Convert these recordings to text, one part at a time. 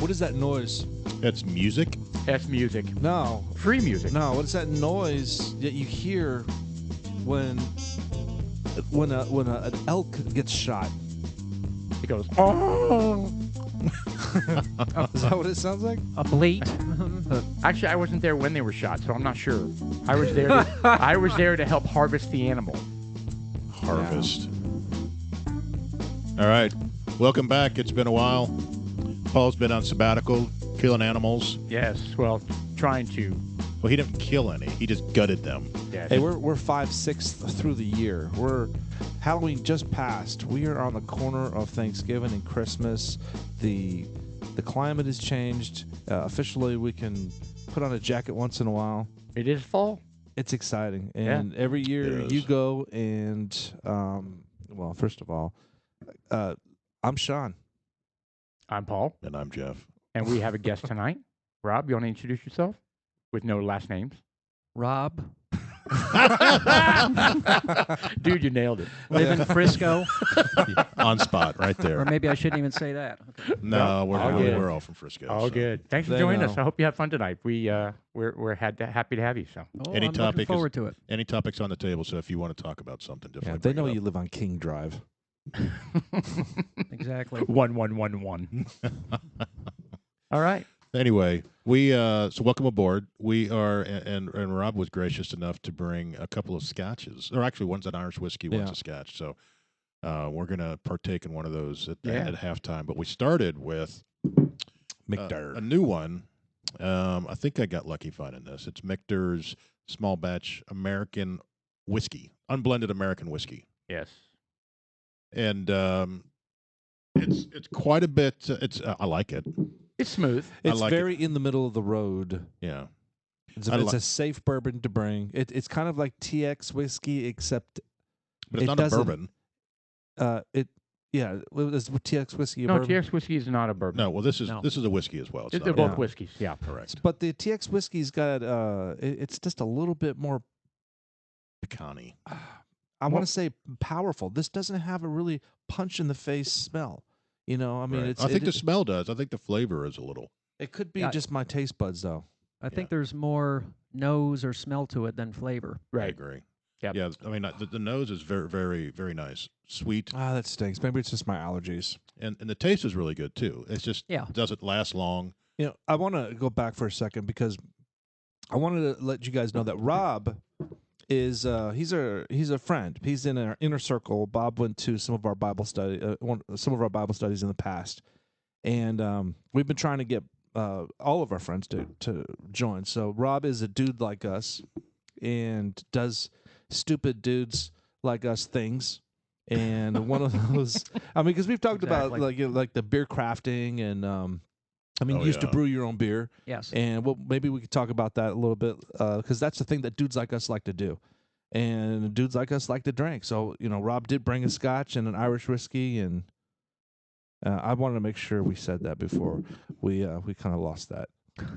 What is that noise? That's music. That's music. No. Free music. No, what is that noise that you hear when an elk gets shot? It goes, oh. Is that what it sounds like? A bleat. Actually, I wasn't there when they were shot, so I'm not sure. I was there. I was there to help harvest the animal. Harvest. All right. Welcome back. It's been a while. Paul's been on sabbatical, killing animals. Yes. Well, trying to. Well, he didn't kill any. He just gutted them. Yes. Hey, we're 5/6 through the year. Halloween just passed. We are on the corner of Thanksgiving and Christmas. The climate has changed. Officially, we can put on a jacket once in a while. It is fall. It's exciting, and every year you go and well, first of all, I'm Sean. I'm Paul. And I'm Jeff. And we have a guest tonight. Rob, you want to introduce yourself with no last names? Rob. Dude, you nailed it. Live in Frisco. On spot, right there. Or maybe I shouldn't even say that. Okay. No, all good. we're all from Frisco. Oh, so. good. Thanks for joining us. I hope you have fun tonight. We're happy to have you. So, Oh, Any I'm topic looking forward to it. Any topics on the table, so if you want to talk about something Yeah, different. they know you live on King Drive. Exactly. 1111. All right. Anyway, so welcome aboard. We are, and Rob was gracious enough to bring a couple of scotches, or actually one's an Irish whiskey, one's a scotch. So we're going to partake in one of those at halftime. But we started with McDurr. a new one. I think I got lucky finding this. It's Michter's small batch American whiskey, unblended American whiskey. Yes. And it's quite a bit. I like it. It's smooth. It's like very in the middle of the road. Yeah. It's a safe bourbon to bring. It's kind of like TX whiskey, except but it's not a bourbon. Is TX whiskey a No, bourbon? TX whiskey is not a bourbon. No, well, this is a whiskey as well. They're both whiskeys. Yeah, correct. But the TX whiskey's got it's just a little bit more Pecani. I want to say powerful. This doesn't have a really punch in the face smell. You know, I mean, I think the smell does. I think the flavor is a little. It could be just my taste buds, though. I think there's more nose or smell to it than flavor. I agree. Yep. Yeah, I mean, the nose is very, very, very nice. Sweet. Ah, that stinks. Maybe it's just my allergies. And the taste is really good, too. It's just doesn't last long. You know, I want to go back for a second because I wanted to let you guys know that Rob is he's a friend. He's in our inner circle. Bob went to some of our Bible studies in the past, and we've been trying to get all of our friends to join. So Rob is a dude like us, and does stupid dudes like us things. And one of those, I mean, because we've talked about like the beer crafting and. You used to brew your own beer. Yes. And maybe we could talk about that a little bit because that's the thing that dudes like us like to do. And dudes like us like to drink. So, you know, Rob did bring a scotch and an Irish whiskey. And I wanted to make sure we said that before we kind of lost that.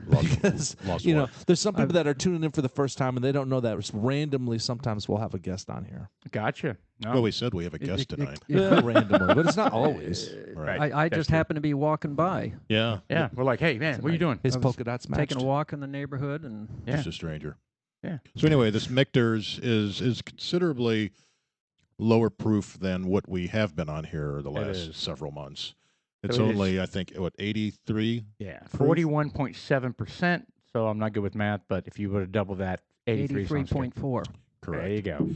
Because, lost you know, there's some people that are tuning in for the first time and they don't know that randomly sometimes we'll have a guest on here. Gotcha. No. Well, we said we have a guest tonight. Yeah, randomly, but it's not always. Right. I just happened to be walking by. Yeah. Yeah. We're like, hey, man, what are you doing? His polka dots matched. Taking a walk in the neighborhood and Just a stranger. Yeah. So anyway, this Michter's is considerably lower proof than what we have been on here the last several months. It's only, I think, 83? Yeah, 41.7%. So I'm not good with math, but if you were to double that, 83.4. Correct. There you go.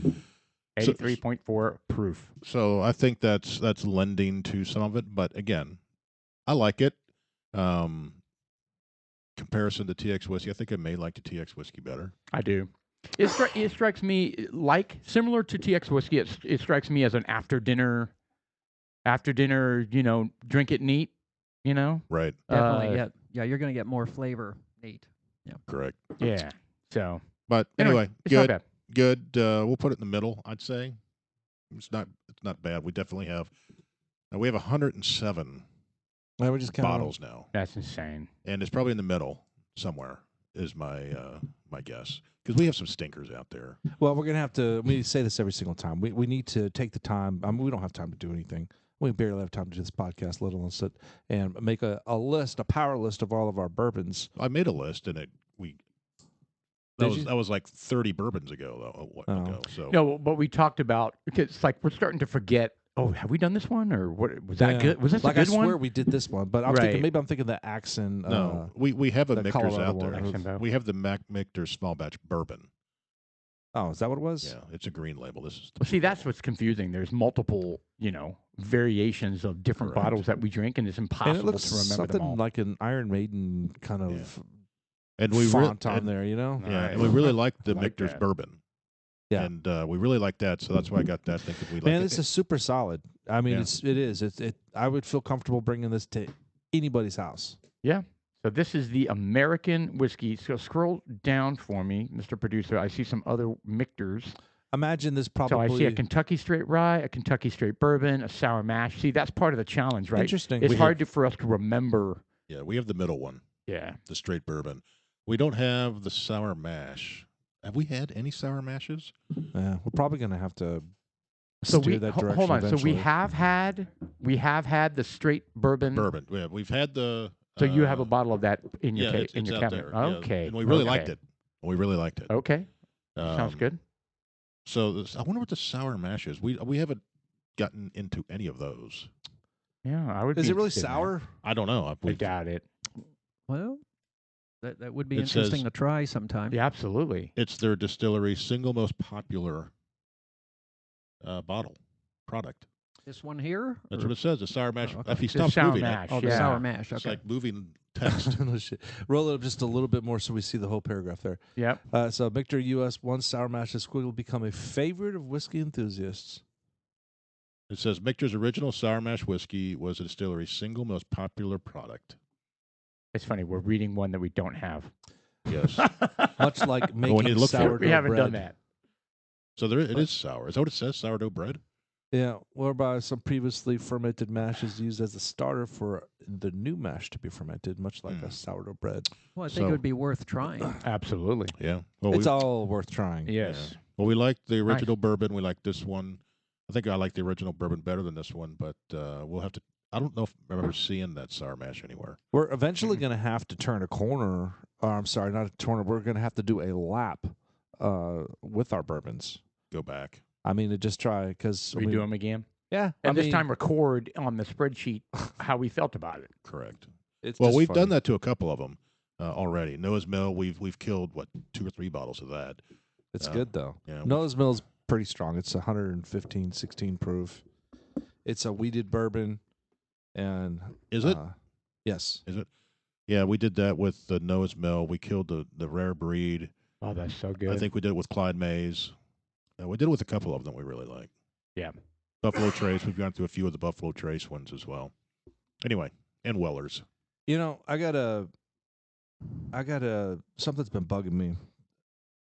83.4 proof. So I think that's lending to some of it, but again, I like it. Comparison to TX whiskey, I think I may like the TX whiskey better. I do. It strikes me similar to TX whiskey. It strikes me as an after dinner, you know, drink it neat, you know. Right. Definitely. Yeah. You're going to get more flavor neat. Yeah. Correct. Yeah. So. But anyway, it's not bad. Good. We'll put it in the middle, I'd say. It's not bad. We definitely have. We have 107 we just bottles now. That's insane. And it's probably in the middle somewhere. Is my my guess, because we have some stinkers out there. Well, we're gonna have to. We say this every single time. We need to take the time. I mean, we don't have time to do anything. We barely have time to do this podcast, let alone sit and make a list, a power list of all of our bourbons. I made a list, and that was like 30 bourbons ago, though. So No, but we talked about because it's like we're starting to forget. Oh, have we done this one, or what was that good? Was this like a good I swear one? we did this one, but I was thinking maybe I'm thinking the Axon. no, we have a the Michter's Colorado out one. there. We have the Michter's small batch bourbon. Oh, is that what it was? Yeah, it's a green label. This is Well, see, that's what's confusing. There's multiple, variations of different Correct. bottles that we drink, and it's And impossible it looks to remember something them all. like an Iron Maiden kind of and we font on there, Yeah, Nice. and we really like the Like Michter's that. bourbon. Yeah. And we really like that, so that's why I got that. Thinking we like Man, it. this is super solid. I mean, Yeah. I would feel comfortable bringing this to anybody's house. Yeah. So this is the American whiskey. So scroll down for me, Mr. Producer. I see some other Michters. Imagine this So probably. I see a Kentucky Straight Rye, a Kentucky Straight Bourbon, a Sour Mash. See, that's part of the challenge, right? Interesting. It's hard for us to remember. Yeah, we have the middle one, Yeah. the straight bourbon. We don't have the sour mash. Have we had any sour mashes? Yeah, we're probably going to have to So steer we that direction hold on. eventually. So we have had the straight bourbon. Bourbon. Yeah, we've had the. So you have a bottle of that in your it's in your out cabinet. there, yeah. Okay. And we really okay. liked it. We really liked it. Okay. Sounds good. So I wonder what the sour mash is. We haven't gotten into any of those. Yeah, I would. Is be it really interested in that. sour? I don't know. I doubt it. Well, that would be It interesting says- to try sometime. Yeah, absolutely. It's their distillery's single most popular product. This one here? That's Or- what it says. The sour mash. okay. If you The stop sour moving, mash. Oh, the yeah. sour mash. it's Okay. like moving text. No shit. Roll it up just a little bit more so we see the whole paragraph there. Yep. So, Michter U.S. 1 Sour Mash has quickly become a favorite of whiskey enthusiasts. It says Michter's original sour mash whiskey was the distillery's single most popular product. It's funny. We're reading one that we don't have. Yes. Much like we need making to look for it. sourdough We haven't bread. done that. So it is sour. Is that what it says? Sourdough bread? Yeah, whereby some previously fermented mash is used as a starter for the new mash to be fermented, much like a sourdough bread. Well, I think So- it would be worth trying. Absolutely. Yeah. Well, It's all worth trying. Yes. Well, we like the original bourbon. We like this one. I think I like the original bourbon better than this one, but we'll have to. I don't know if I remember seeing that sour mash anywhere. We're eventually going to have to turn a corner. Or, I'm sorry, not a corner. We're going to have to do a lap with our bourbons. Go back. I mean, to just try because Redo them again. Yeah, And I this mean, time record on the spreadsheet how we felt about it. Correct. it's Well, just we've funny. done that to a couple of them already. Noah's Mill. We've killed 2 or 3 bottles of that. It's good though. Yeah. Noah's Mill's pretty strong. It's 115, 16 proof. It's a weeded bourbon, and Is it? Yes. Is it? Yeah, we did that with the Noah's Mill. We killed the rare breed. Oh, that's so good. I think we did it with Clyde Mays. We did it with a couple of them we really like. Yeah. Buffalo Trace. We've gone through a few of the Buffalo Trace ones as well. Anyway, and Weller's. You know, I got a something's been bugging me.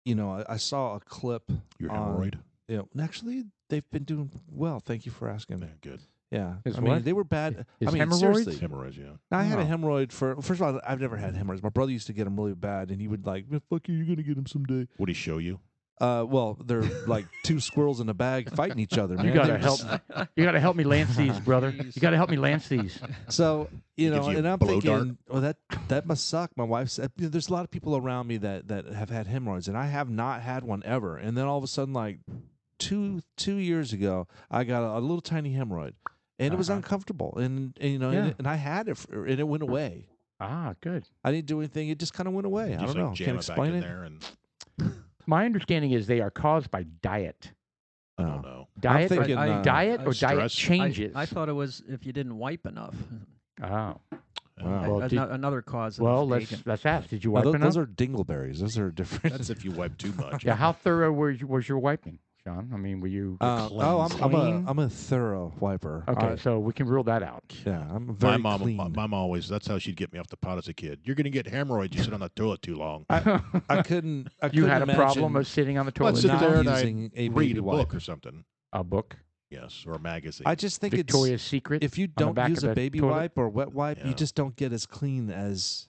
You know, I saw a clip. Your on- hemorrhoid? Yeah, actually, they've been doing well. Thank you for asking. Yeah, good. Yeah, His I mean, what? they were bad. His I mean, hemorrhoids? seriously. Hemorrhoids, yeah. I had a Oh. hemorrhoid for. First of all, I've never had hemorrhoids. My brother used to get them really bad, and he would like, "Fuck you, you're gonna get them someday." Would he show you? Well, they're like 2 squirrels in a bag fighting each other. Man. You gotta They're help. just- You gotta help me lance these, brother. You Jeez. gotta help me lance these. So you Gives know, you and a I'm blow dart? thinking, well, that must suck. My wife said, there's a lot of people around me that have had hemorrhoids, and I have not had one ever. And then all of a sudden, like two years ago, I got a little tiny hemorrhoid, and it was Uh-huh. uncomfortable. And you know, Yeah. and I had it, and it went away. Ah, good. I didn't do anything. It just kind of went away. Did I you don't just, like, know. jam Can't it back explain in it. there and My understanding is they are caused by diet. I No. don't know. Diet, thinking, or, diet or stress. diet changes. I thought it was if you didn't wipe enough. Oh. Wow. Well, Another cause. Well, of let's aging. ask. Did you Well, wipe enough? those are dingleberries. Those are different. That's if you wipe too much. Yeah. How thorough was your wiping, Sean? I mean, were you? clean? I'm a thorough wiper. Okay, so we can rule that out. Yeah, I'm very my clean. mom always. That's how she'd get me off the pot as a kid. You're gonna get hemorrhoids. You sit on the toilet too long. I couldn't. I You couldn't had a problem imagine of sitting on the Well, I'd toilet. sit not there and I'd using a read baby a wipe. book or something. A book, Yes, or a magazine. I just think Victoria's Secret. if you the don't back use of a the baby toilet? wipe or wet wipe, Yeah. you just don't get as clean as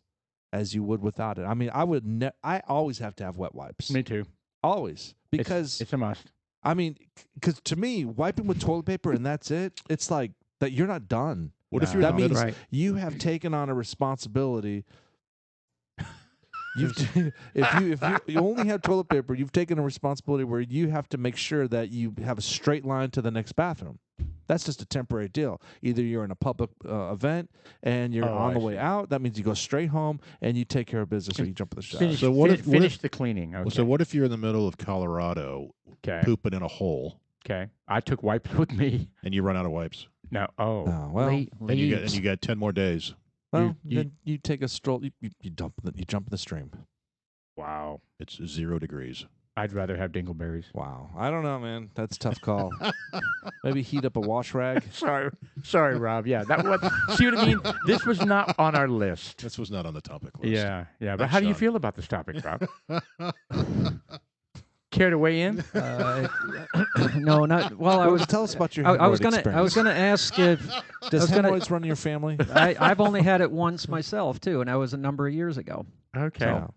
as you would without it. I mean, I always have to have wet wipes. Me too. Always. Because it's a must. I mean, because to me, wiping with toilet paper and that's it, it's like that you're not done. What if you're that in the means middle? you have taken on a responsibility. If you only have toilet paper, you've taken a responsibility where you have to make sure that you have a straight line to the next bathroom. That's just a temporary deal. Either you're in a public event and you're on the way out. That means you go straight home and you take care of business, or you jump in the shower. Finish the cleaning. Okay. So what if you're in the middle of Colorado, pooping in a hole? Okay. I took wipes with me. And you run out of wipes. No. Well, and you got 10 more days. Well, then you take a stroll. You jump in the stream. Wow. It's 0 degrees. I'd rather have dingleberries. Wow. I don't know, man. That's a tough call. Maybe heat up a wash rag. Sorry, Rob. Yeah, that was. See what I mean? This was not on our list. This was not on the topic list. Yeah. But how do you feel about this topic, Rob? Care to weigh in? No, not well. I was tell us about your. I was gonna. experience. I was gonna ask if Does hemorrhoids run in your family? I've only had it once myself too, and that was a number of years ago. Okay. So,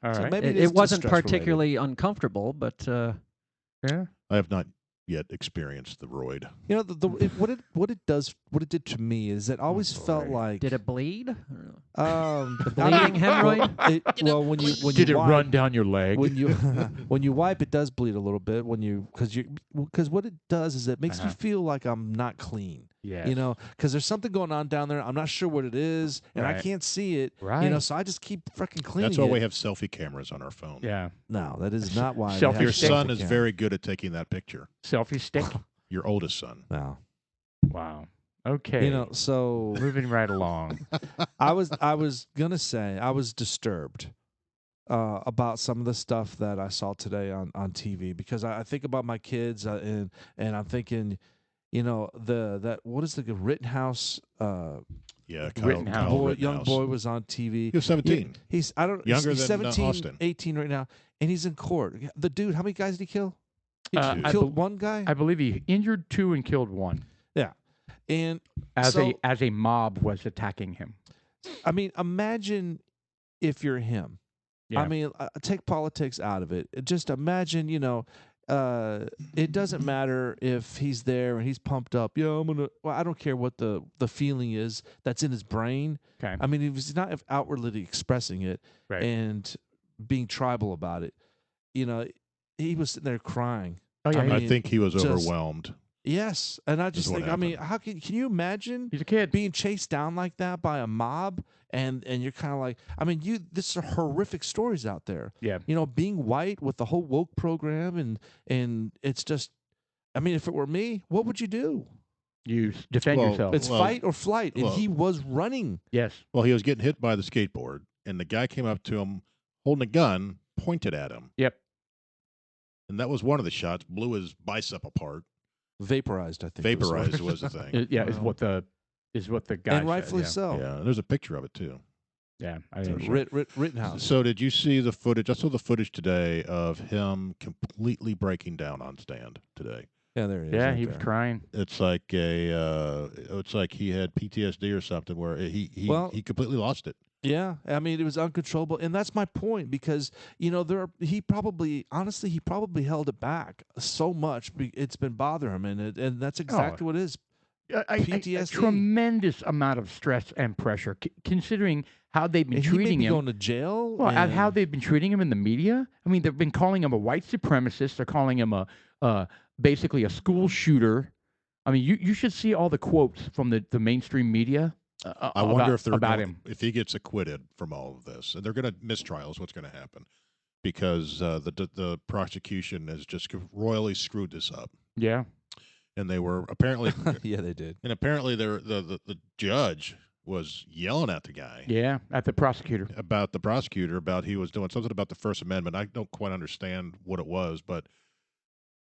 all right. Maybe it wasn't particularly uncomfortable, but yeah. I have not yet experienced the roid. You know, what it did to me is it always felt like. did it bleed? The bleeding hemorrhoid? Well, when you Did it wipe, run down your leg? when you when you wipe, it does bleed a little bit because what it does is it makes me feel like I'm not clean. Yeah. You know, because there's something going on down there. I'm not sure what it is, and I can't see it. Right. You know, so I just keep freaking cleaning. That's why it. we have selfie cameras on our phone. Yeah. No, that is not why. Selfie we have Your stick. son selfie is cam. very good at taking that picture. Selfie stick. Your oldest son. No. Wow. Okay. You know, so moving right along. I was gonna say I was disturbed about some of the stuff that I saw today on TV because I think about my kids and I'm thinking, you know, what is the Rittenhouse? Yeah, Young boy was on TV. He was 17. He's younger he's than 17, Austin. 18 right now, and he's in court. The dude, how many guys did he kill? He I killed one guy. I believe he injured 2 and killed 1. Yeah, and as a mob was attacking him. I mean, imagine if you're him. Yeah. I mean, take politics out of it. Just imagine, you know, it doesn't matter if he's there and he's pumped up. Yeah, I don't care what the feeling is that's in his brain. Okay. I mean, if he's not outwardly expressing it and being tribal about it, you know, he was sitting there crying. Oh yeah. I think he was overwhelmed. Yes, and I just think, I mean, how can you imagine? He's a kid being chased down like that by a mob, and you're kind of like, I mean, this are horrific stories out there. Yeah, you know, being white with the whole woke program, and it's just, I mean, if it were me, what would you do? You defend yourself. It's fight or flight, and he was running. Yes. Well, he was getting hit by the skateboard, and the guy came up to him holding a gun, pointed at him. Yep. And that was one of the shots, blew his bicep apart. Vaporized, I think. Vaporized was the thing. Is what the guy and rightfully said, so. Yeah, there's a picture of it too. Yeah, Rittenhouse. So did you see the footage? I saw the footage today of him completely breaking down on stand today. Yeah, there he is. Yeah, he was crying. It's like it's like he had PTSD or something where he completely lost it. Yeah, I mean, it was uncontrollable, and that's my point because you know he probably held it back so much. It's been bothering him, and that's exactly what it is. PTSD. A tremendous amount of stress and pressure, considering how they've been treating him. Going to jail. Well, and how they've been treating him in the media. I mean, they've been calling him a white supremacist. They're calling him basically a school shooter. I mean, you should see all the quotes from the mainstream media. I wonder if they're about him. If he gets acquitted from all of this, and they're going to mistrials. What's going to happen? Because the prosecution has just royally screwed this up. Yeah, and they were apparently yeah, they did. And apparently the judge was yelling at the guy. Yeah, at the prosecutor about he was doing something about the First Amendment. I don't quite understand what it was, but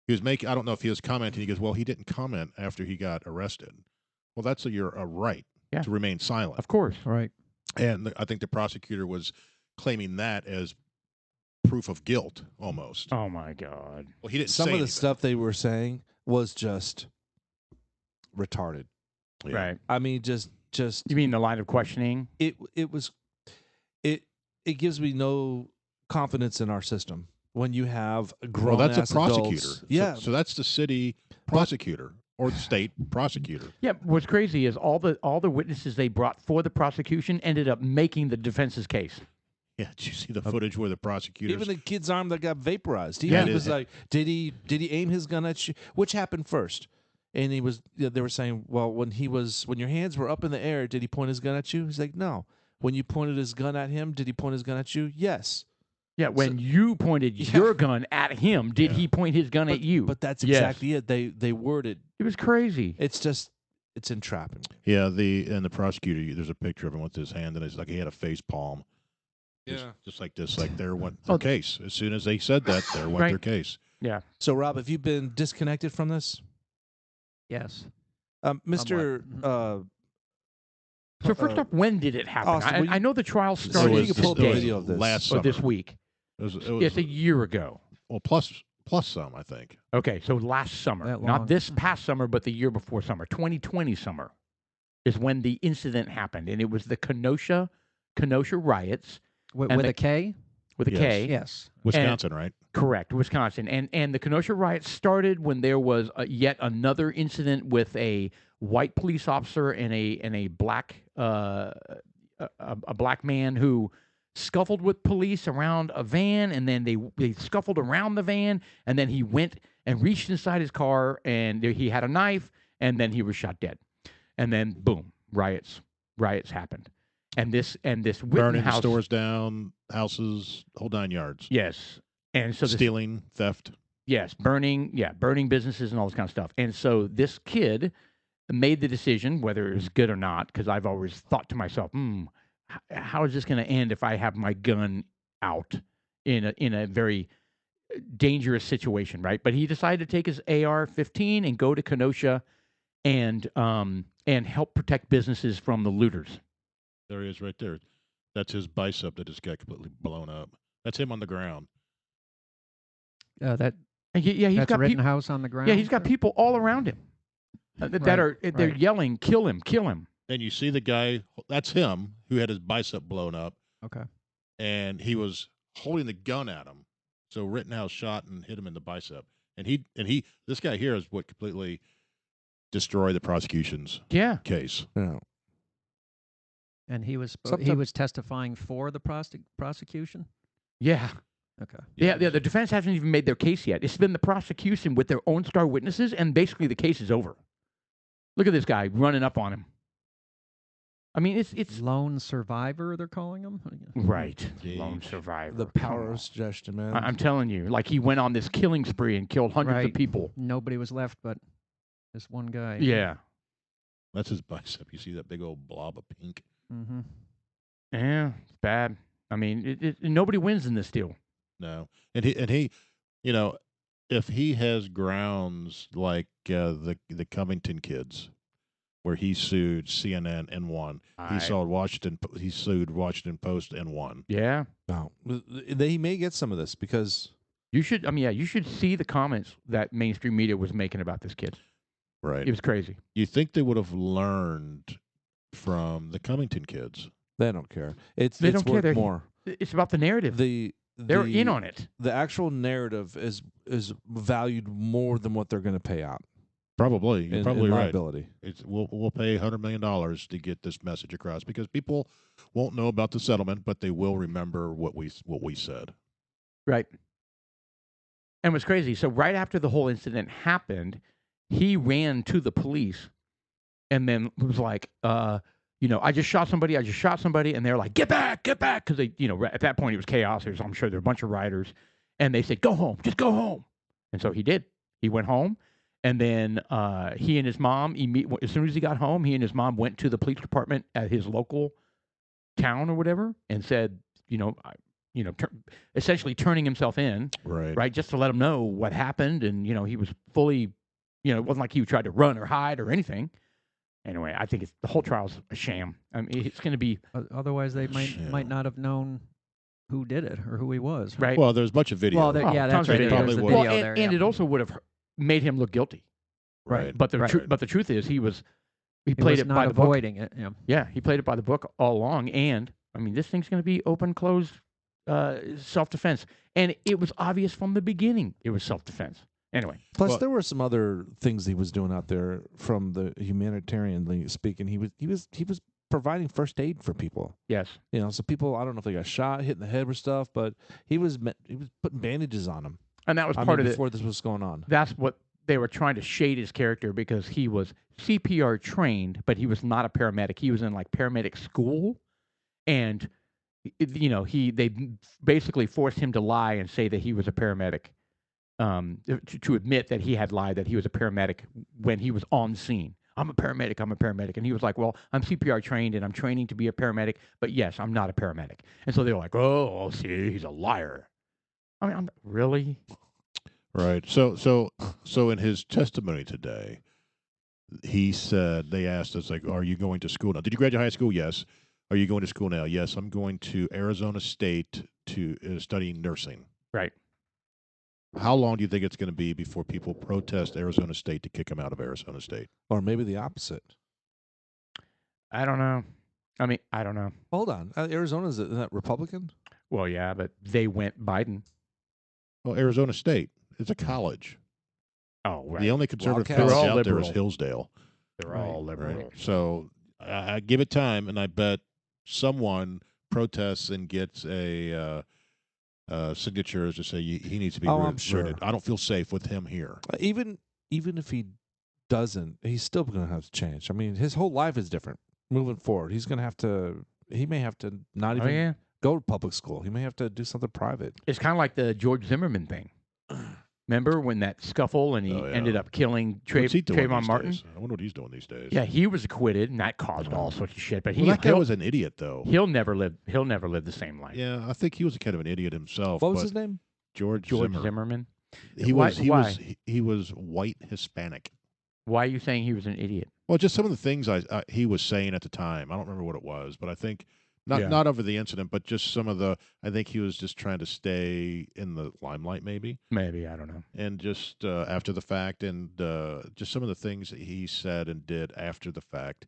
he was making. I don't know if he was commenting. He goes, "Well, he didn't comment after he got arrested." Well, that's your right. Yeah. To remain silent. Of course. Right. And I think the prosecutor was claiming that as proof of guilt almost. Oh, my God. Well, he didn't Some say of the anything. stuff they were saying was just retarded. Yeah. Right. I mean, just. You mean the line of questioning? It was it gives me no confidence in our system when you have grown Well, that's ass a prosecutor. adults. Yeah, So that's the city prosecutor or the state prosecutor. Yeah, what's crazy is all the witnesses they brought for the prosecution ended up making the defense's case. Yeah, did you see the footage where the prosecutors? even the kid's arm that got vaporized. He, Yeah, he it was is. like, did he aim his gun at you? Which happened first? And he was. They were saying, well, when your hands were up in the air, did he point his gun at you? He's like, no. When you pointed his gun at him, did he point his gun at you? Yes. Yeah, when you pointed your gun at him, did he point his gun at you? But that's Yes. exactly it. They worded. It was crazy. It's just it's entrapping. Yeah, the prosecutor. There's a picture of him with his hand, and it's like he had a face palm. Just like this. Like there went their case. As soon as they said that, there went their case. Yeah. So, Rob, have you been disconnected from this? Yes. Mr. So first off, when did it happen? Austin, I know the trial So started you can pull up the video of this. last or summer. this week. It was It's a year ago. well plus some, I think. Okay, so last summer, That not long. this past summer, but the year before summer, 2020 summer, is when the incident happened, and it was the Kenosha riots With And a the- K? with a Yes. K. Yes. Wisconsin, right? Correct, Wisconsin, and the Kenosha riots started when there was yet another incident with a white police officer and a black a black man who scuffled with police around a van, and then they scuffled around the van, and then he went and reached inside his car, and he had a knife, and then he was shot dead, and then boom, riots happened, and this Burning Wittenhouse, stores down, houses, whole 9 yards. yes, and so this, Stealing, theft. yes, burning businesses and all this kind of stuff, and so this kid made the decision, whether it was good or not, because I've always thought to myself, how is this going to end if I have my gun out in a very dangerous situation, right? But he decided to take his AR-15 and go to Kenosha and help protect businesses from the looters. There he is right there. That's his bicep that just got completely blown up. That's him on the ground. That And he's that's got Rittenhouse on the ground. yeah, he's got people all around him that Right, are they're right. yelling, "Kill him! Kill him!" And you see the guy, that's him, who had his bicep blown up, Okay. and he was holding the gun at him. So Rittenhouse shot and hit him in the bicep. And this guy here is what completely destroyed the prosecution's Yeah, case. Yeah. And he was Sometime- testifying for the prosecution. yeah. Okay. Yeah, the defense hasn't even made their case yet. It's been the prosecution with their own star witnesses, and basically the case is over. Look at this guy running up on him. I mean, it's Lone survivor, they're calling him. right. Jeez. Lone survivor. The Come power on. of suggestion, man. I'm telling you, like he went on this killing spree and killed hundreds of Right. people. Nobody was left but this one guy. Yeah, That's his bicep. You see that big old blob of pink? Mm-hmm. yeah, it's bad. I mean, nobody wins in this deal. No. And he, you know, if he has grounds like the Covington kids, where he sued CNN and won, he sued Washington Post and won. Yeah, no, he may get some of this because you should. I mean, yeah, you should see the comments that mainstream media was making about this kid. Right. It was crazy. You think they would have learned from the Covington kids? they don't care. They It's don't care. worth They're- more. It's about the narrative. They're in on it. The actual narrative is valued more than what they're going to pay out. Probably. You're in probably right. liability. We'll pay $100 million to get this message across because people won't know about the settlement, but they will remember what we said. Right. And what's crazy, so right after the whole incident happened, he ran to the police and then was like, I just shot somebody, and they're like, get back, because they, at that point it was chaos. I'm sure there were a bunch of rioters, and they said, go home, just go home. And so he did. He went home, and then he and his mom, as soon as he got home, he and his mom went to the police department at his local town or whatever and said, essentially turning himself in, right, just to let him know what happened. And, he was fully, it wasn't like he tried to run or hide or anything. Anyway, I think the whole trial's a sham. I mean, it's going to be Otherwise, they might not have known who did it or who he was. right. Well, there's a bunch of video. Well, yeah, tons that's of right. video. There's the Probably video would. Well, there. and yeah. it also would have made him look guilty. right. But the Right. but the truth is, he He played was it not by the book. avoiding it. Yeah. Yeah, he played it by the book all along. And I mean, this thing's going to be open, closed self-defense, and it was obvious from the beginning it was self-defense. Anyway, Plus, there were some other things he was doing out there from the humanitarian speaking. He was providing first aid for people. yes, You know, so people, I don't know if they got shot, hit in the head with stuff, but he was putting bandages on them. and that was part of it. Before this was going on. That's what they were trying to shade his character because he was CPR trained, but he was not a paramedic. He was in like paramedic school, and they basically forced him to lie and say that he was a paramedic. To admit that he had lied, that he was a paramedic when he was on scene. I'm a paramedic. And he was like, well, I'm CPR trained and I'm training to be a paramedic, but yes, I'm not a paramedic. And so they were like, oh, see, he's a liar. I mean, really? Right. So in his testimony today, he said, they asked us, like, are you going to school now? Did you graduate high school? Yes. Are you going to school now? Yes, I'm going to Arizona State to study nursing. Right. How long do you think it's going to be before people protest Arizona State to kick him out of Arizona State? Or maybe the opposite. I don't know. I mean, I don't know. Hold on. Arizona, is that Republican? Well, yeah, but they went Biden. Well, Arizona State, it's a college. Oh, right. The only conservative Wildcats. college They're all out there liberal. is Hillsdale. They're Right, all liberal. Right. So I give it time, and I bet someone protests and gets a signatures to say he needs to be I'm rooted. sure. I don't feel safe with him here. Even if he doesn't, he's still going to have to change. I mean, his whole life is different moving forward. He's going to have to. He may have to not even Oh, yeah. go to public school. He may have to do something private. It's kind of like the George Zimmerman thing. Remember when that scuffle and he Oh, yeah. ended up killing What's he doing Trayvon these Martin? days? I wonder what he's doing these days. Yeah, he was acquitted, and that caused all sorts of shit. But Well, that guy was an idiot, though. he'll never live the same life. Yeah, I think he was kind of an idiot himself. What was but his name? George Zimmerman. He Why- he was white Hispanic. Why are you saying he was an idiot? Well, just some of the things he was saying at the time. I don't remember what it was, but I think not over the incident, but just some of the. I think he was just trying to stay in the limelight, maybe, Maybe, I don't know. and just after the fact, and just some of the things that he said and did after the fact.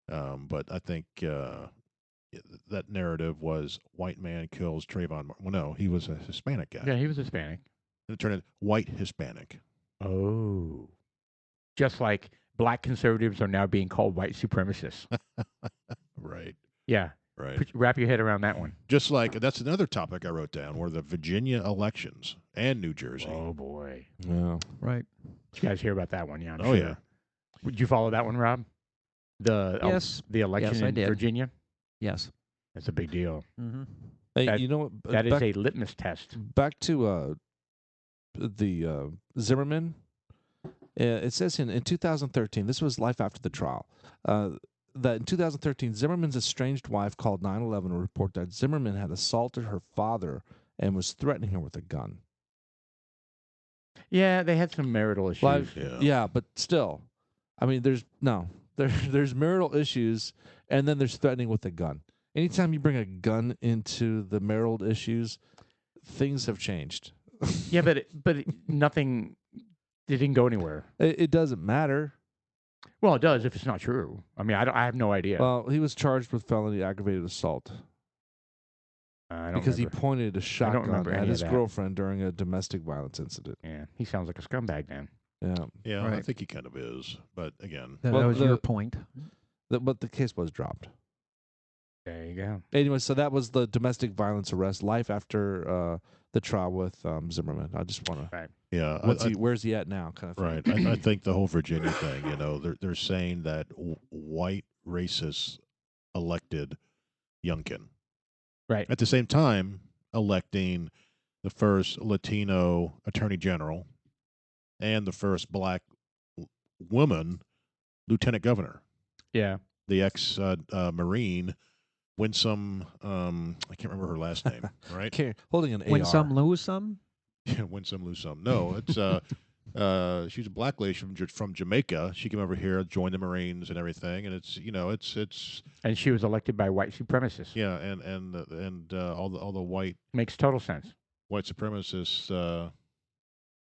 But I think that narrative was white man kills Trayvon. Well, no, he was a Hispanic guy. Yeah, he was Hispanic. And it turned into white Hispanic. Oh. Just like black conservatives are now being called white supremacists. Right. Yeah. Right. Wrap your head around that one. Just like that's another topic I wrote down were the Virginia elections and New Jersey. Oh, boy. Yeah. Right. Did you guys hear about that one? Yeah, I'm Oh, sure. yeah. Would you follow that one, Rob? Yes. The election Yes, I in did. Virginia? Yes. That's a big deal. Mm-hmm. Hey, That- you know what? That is back, a litmus test. back to the Zimmerman. It says in 2013, this was life after the trial, that in 2013, Zimmerman's estranged wife called 911 to report that Zimmerman had assaulted her father and was threatening her with a gun. Yeah, they had some marital issues. Yeah. But still, I mean, there's marital issues, and then there's threatening with a gun. Anytime you bring a gun into the marital issues, things have changed. Yeah, but nothing. It didn't go anywhere. It doesn't matter. Well, it does if it's not true. I mean, I have no idea. Well, he was charged with felony aggravated assault I don't because remember. he pointed a shotgun remember at any of his that. girlfriend during a domestic violence incident. Yeah, he sounds like a scumbag, man. Yeah, Yeah, I Right. think he kind of is. But again, That Well, was your point. but the case was dropped. There you go. Anyway, so that was the domestic violence arrest. Life after the trial with Zimmerman. I just want to. Right. yeah, Where's he at now? Kind of thing. right. I think the whole Virginia thing, they're saying that white racists elected Youngkin. Right. At the same time, electing the first Latino attorney general and the first black woman lieutenant governor. Yeah. The ex Marine, Winsome, I can't remember her last name, right? Holding an Win AR. some, lose some. Yeah, Winsome, lose some. No, it's she's a black lady from Jamaica. She came over here, joined the Marines and everything, and it's And she was elected by white supremacists. yeah, and all the white Makes total sense. supremacists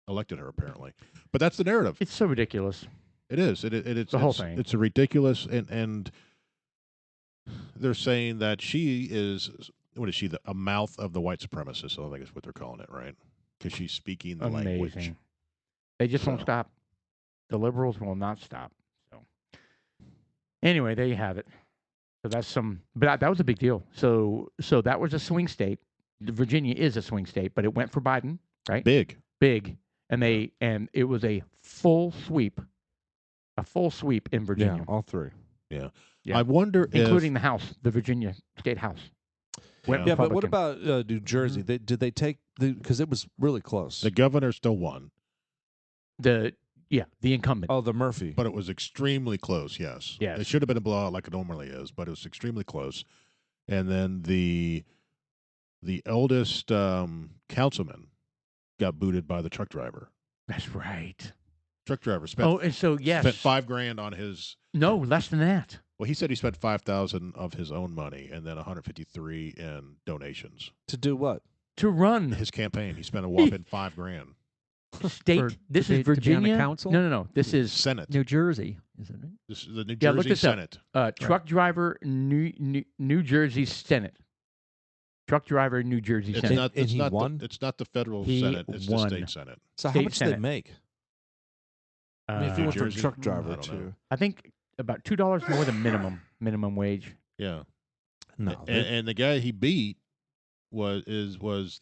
elected her apparently. But that's the narrative. It's so ridiculous. It is. It's The whole thing. It's a ridiculous and they're saying that she is what is she? A mouth of the white supremacists. I think is what they're calling it, right? Because she's speaking the Amazing. language. They just won't So. stop. The liberals will not stop. So anyway, there you have it. So that's but that was a big deal. So that was a swing state. Virginia is a swing state, but it went for Biden, right? Big. And it was a full sweep in Virginia. Yeah, all three. Yeah. Yeah. I wonder including the House, the Virginia State House. Yeah, but what about New Jersey? Did they take because it was really close. The governor still won. The incumbent. Oh, the Murphy. But it was extremely close, yes. Yes. It should have been a blowout like it normally is, but it was extremely close. And then the eldest councilman got booted by the truck driver. That's right. Truck driver spent. Oh, and so yes, spent $5,000 on his. No, less than that. Well, he said he spent $5,000 of his own money and then $153 in donations To do what? To run his campaign. He spent a whopping $5,000. State. This is Virginia. To be on the council? No. This is Senate. New Jersey, isn't it? This is the New Yeah, look Jersey this up. Senate. Truck driver, New Jersey Senate. Truck driver, New Jersey It's Senate. not. It's he not. won? It's not the federal He Senate. It's won. the state Senate. So how State much did Senate. they make? I mean, if you New went from Jersey? truck I driver don't to know. I think about $2 more than minimum wage. Yeah. no, And the guy he beat was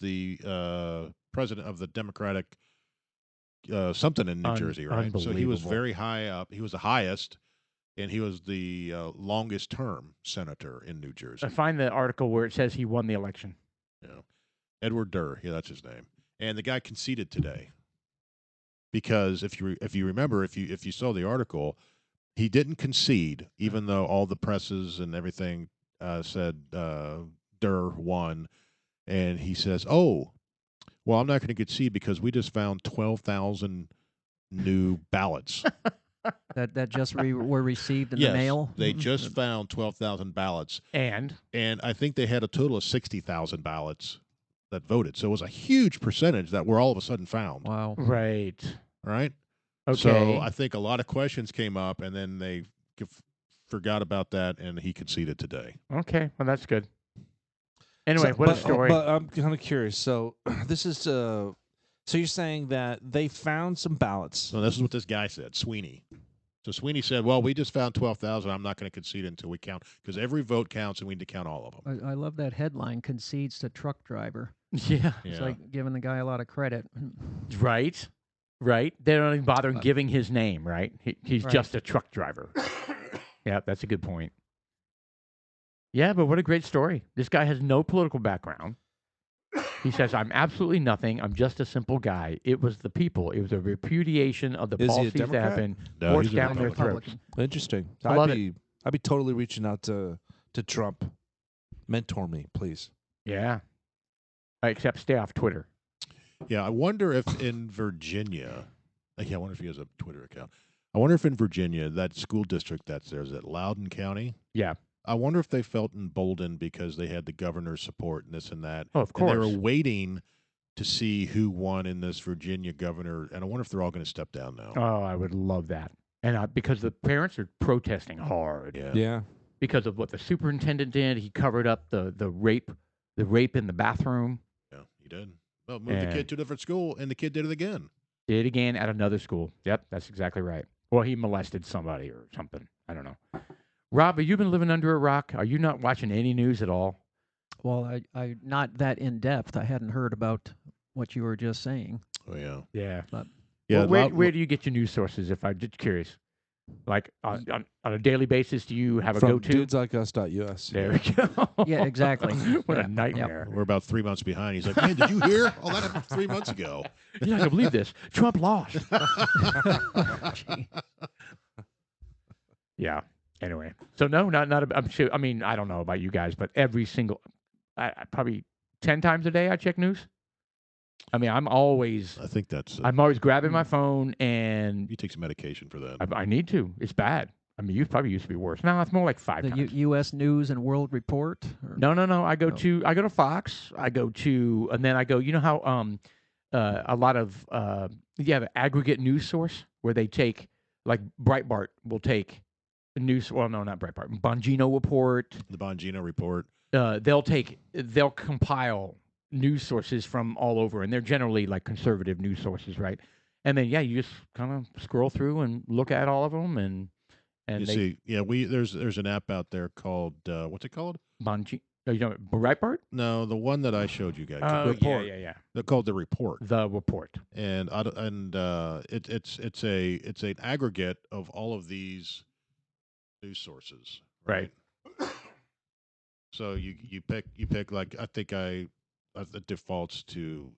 the president of the Democratic something in New Jersey, right? So he was unbelievable. very high up. He was the highest, and he was the longest term senator in New Jersey. I find the article where it says he won the election. Yeah. Edward Durr, yeah, that's his name. And the guy conceded today because if you remember, if you saw the article, he didn't concede, even though all the presses and everything said Durr won, and he says, "Oh, well, I'm not going to concede because we just found 12,000 new ballots." That just were received in Yes, the mail. they just found 12,000 ballots, And I think they had a total of 60,000 ballots that voted. So it was a huge percentage that were all of a sudden found. Wow. right. Right? Okay. So I think a lot of questions came up, and then they forgot about that, and he conceded today. Okay. Well, that's good. Anyway, what a story. But I'm kind of curious. So this is so you're saying that they found some ballots. So this is what this guy said, Sweeney. So Sweeney said, "Well, we just found 12,000. I'm not going to concede until we count because every vote counts, and we need to count all of them." I love that headline, concedes to truck driver. yeah. It's like giving the guy a lot of credit. Right. Right. They don't even bother giving his name. Right. He's Right. just a truck driver. Yeah, that's a good point. Yeah, but what a great story. This guy has no political background. He says, "I'm absolutely nothing. I'm just a simple guy." It was the people. It was a repudiation of the Is he a policies that have Democrat? been No, forced he's a down their Republican. throats. Interesting. I love I'd be totally reaching out to Trump. Mentor me, please. Yeah. Except stay off Twitter. Yeah, I wonder if in Virginia, I wonder if he has a Twitter account. I wonder if in Virginia, that school district that's there, is it Loudoun County? Yeah. I wonder if they felt emboldened because they had the governor's support and this and that. Oh, of And they course. were waiting to see who won in this Virginia governor, and I wonder if they're all going to step down now. Oh, I would love that. And because the parents are protesting hard Yeah. because of what the superintendent did. He covered up the rape in the bathroom. Yeah, he did. Well, moved the kid to a different school, and the kid did it again. Did it again at another school. Yep, that's exactly right. Well, he molested somebody or something. I don't know. Rob, have you been living under a rock? Are you not watching any news at all? Well, I not that in depth. I hadn't heard about what you were just saying. Oh yeah, Yeah. yeah. Well, where do you get your news sources? If I'm just curious, like on a daily basis, do you have a From go-to? dudeslikeus.us. There we go. Yeah, exactly. What Yeah. a nightmare. We're about 3 months behind. He's like, "Man, did you hear? Oh, that happened 3 months ago." You're not gonna believe this. Trump lost. Gee. Yeah. Anyway, so no, I'm sure. I mean, I don't know about you guys, but every single, I probably 10 times a day I check news. I mean, I'm always grabbing my phone, and you take some medication for that. I need to. It's bad. I mean, you probably used to be worse. Now it's more like 5 The times. U.S. News and World Report? Or? No. I go to Fox. And then I go. You know how a lot of you have an aggregate news source where they take, like Breitbart will take news. Well, no, not Breitbart. Bongino report. The Bongino report. They'll compile news sources from all over, and they're generally like conservative news sources, right? And then you just kind of scroll through and look at all of them, and You they see, yeah, there's an app out there called what's it called? Breitbart. No, the one that I showed you guys. Oh, Report. yeah. They're called the report. The report. And it's an aggregate of all of these news sources. Right. So you pick like I think it defaults to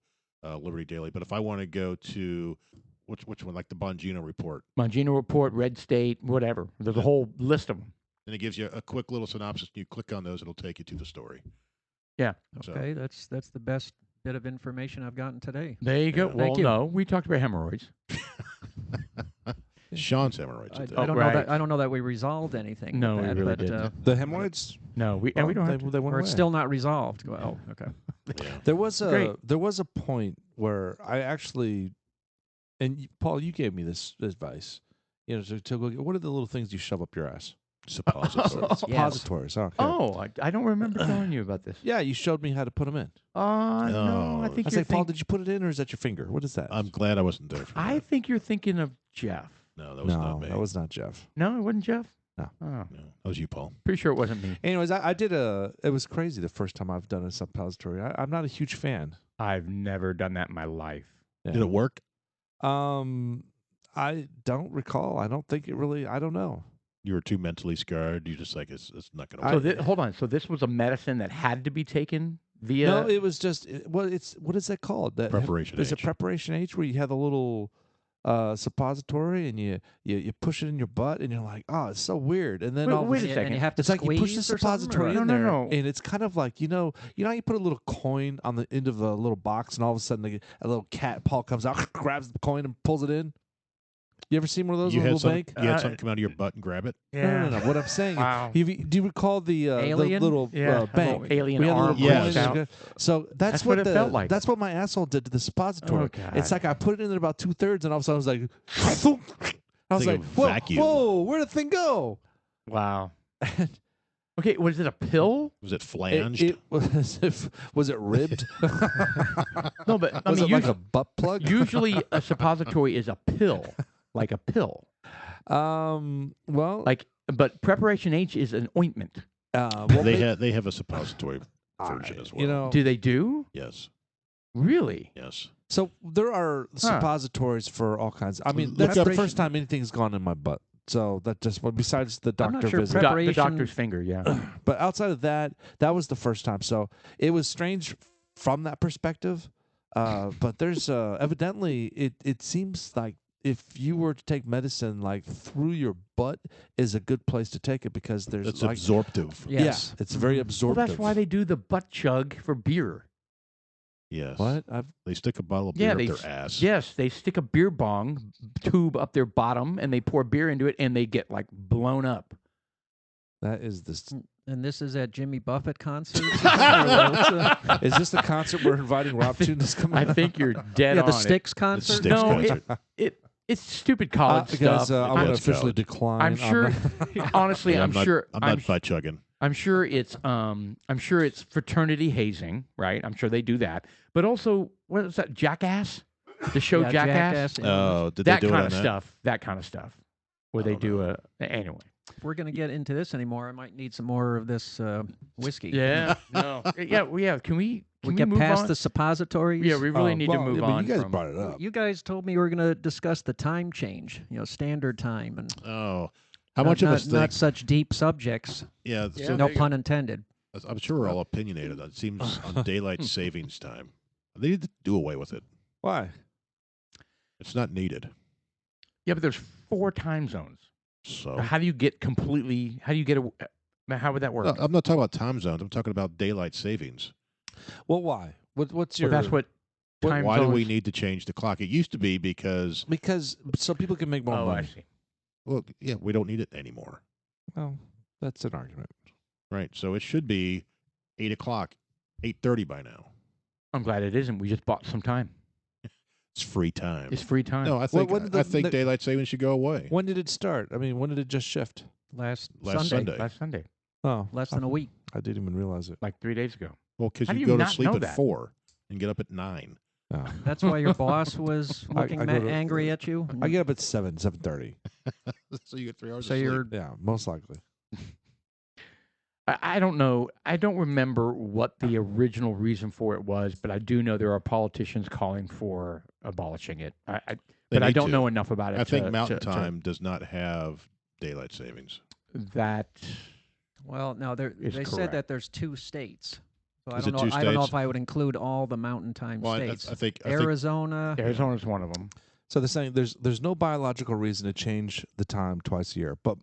Liberty Daily, but if I want to go to which one, like the Bongino report, Bongino report, Red State, whatever. There's a whole list of them. and it gives you a quick little synopsis. You click on those, it'll take you to the story. Yeah. So, Okay, that's the best bit of information I've gotten today. There you go. Yeah. Well, Thank you. no, we talked about hemorrhoids. Sean's hemorrhoids. I, at I that. don't right. know that I don't know that we resolved anything. No, with we that, really but, didn't. The hemorrhoids. No, we Well, don't they, have to. they went or it's away. still not resolved. Oh, okay. Yeah. There was Great. a point where I actually, and Paul, you gave me this advice. You know, to go. What are the little things you shove up your ass? Suppository. Suppositories. Okay. Oh, I don't remember telling you about this. Yeah, you showed me how to put them in. No, I No. think I was you're like, Paul, think- did you put it in, or is that your finger? What is that? I'm glad I wasn't there for I that. think you're thinking of Jeff. No, that was no, not me. that was not Jeff. No, it wasn't Jeff. No. Oh, No, that was you, Paul. pretty sure it wasn't me. Anyways, I did it was crazy the first time I've done a suppository. I'm not a huge fan. I've never done that in my life. Yeah. Did it work? I don't recall. I don't think it really. I don't know. You were too mentally scarred. You just like it's not going to So work. hold on. So this was a medicine that had to be taken via. No, it was just what is that called? That Preparation Is it H. preparation H where you have the little suppository and you push it in your butt and you're like, oh, it's so weird. And then Wait- all of a wait a sudden- second. And you have to it's like you push the squeeze or something, or suppository what? in No, there, no. and it's kind of like you know how you put a little coin on the end of a little box, and all of a sudden a little cat paw comes out, grabs the coin, and pulls it in. You ever seen one of those You in a had little some, bank? you had something come out of your butt and grab it. No. What I'm saying, Wow. do you recall the Alien? little Yeah, a bank? little alien We had arm little Yes. coins. out. So that's what it felt like. That's what my asshole did to the suppository. Oh, God. It's like I put it in at about 2/3, and all of a sudden I was like, I was Like like, a whoa, vacuum. whoa, where'd the thing go? Wow. Okay, was it a pill? Was it flanged? Was it ribbed? No, but I Was mean, it like a butt plug? usually a suppository is a pill, like a pill. Well, But Preparation H is an ointment. well, they have a suppository version as well. You know, Do they do? Yes. Really? Yes. so there are suppositories for all kinds. I mean, Look that's the up- first time anything's gone in my butt. So that just besides the I'm not doctor sure visit. The Preparation- doctor's finger, yeah. But outside of that, that was the first time. So it was strange from that perspective. But there's evidently it seems like if you were to take medicine like through your butt is a good place to take it because there's It's like absorptive. Yes. yeah, it's very Well, absorptive. that's why they do the butt chug for beer. Yes. What? They stick a bottle of Yeah, beer they up their ass. Yes, they stick a beer bong tube up their bottom and they pour beer into it and they get like blown up. That is this. And this is at Jimmy Buffett concerts. Is this the concert we're inviting Rob to this coming? I think you're dead yeah, on the it. Styx It's concert. Styx No, concert. It's stupid college guys, stuff. I'm going to Let's officially go. decline. I'm sure. Honestly, Yeah, I'm sure. I'm not butt chugging. I'm sure it's fraternity hazing, right? I'm sure they do that. But also, what is that? Jackass, the show Yeah, Jackass. yeah. Oh, did That they do kind it of on stuff. That kind of stuff, where I they don't do know. anyway. If we're going to get into this anymore, I might need some more of this whiskey. Yeah. No. Yeah. Can we get move past on? the suppositories. Yeah, we really need to move but on. You guys from, brought it up. You guys told me we were going to discuss the time change, standard time, and that? Oh. How not- much of not, us think? not such deep subjects. Yeah. Yeah, So No there you pun intended. I'm sure we're all opinionated. It seems on daylight savings time. They need to do away with it. Why? It's not needed. Yeah, but there's 4 time zones. So How do you get completely? How do you get a? How would that work? No, I'm not talking about time zones. I'm talking about daylight savings. Well, why? What's your? Well, that's what time Why zones. do we need to change the clock? It used to be because, Because so people can make more Oh, I money. see. well, yeah, we don't need it anymore. Well, that's an argument. Right. So it should be 8 o'clock, 8:30 by now. I'm glad it isn't. We just bought some time. It's free time. It's free time. No, I think when did I the- think the- daylight savings should go away. When did it start? I mean, when did it just shift? last Last Sunday. Last Sunday, Oh, less than a week. I didn't even realize it. like 3 days ago. Well, because How do you you go to not sleep know at that? 4 and get up at 9. Oh. That's why your boss was looking I go to- angry at you. I get up at 7:30. So you get 3 hours So of sleep. you're Yeah, most likely. I don't know. I don't remember what the original reason for it was, but I do know there are politicians calling for abolishing it. But I need don't to. know enough about it. I think to- Mountain to- Time does not have daylight savings. That well. No, is they said correct. that there's 2 states. So I Is don't it know. 2 I don't know states? if I would include all the Mountain Time Well, states. I think Arizona. Arizona's one of them. So they're saying there's no biological reason to change the time twice a year, but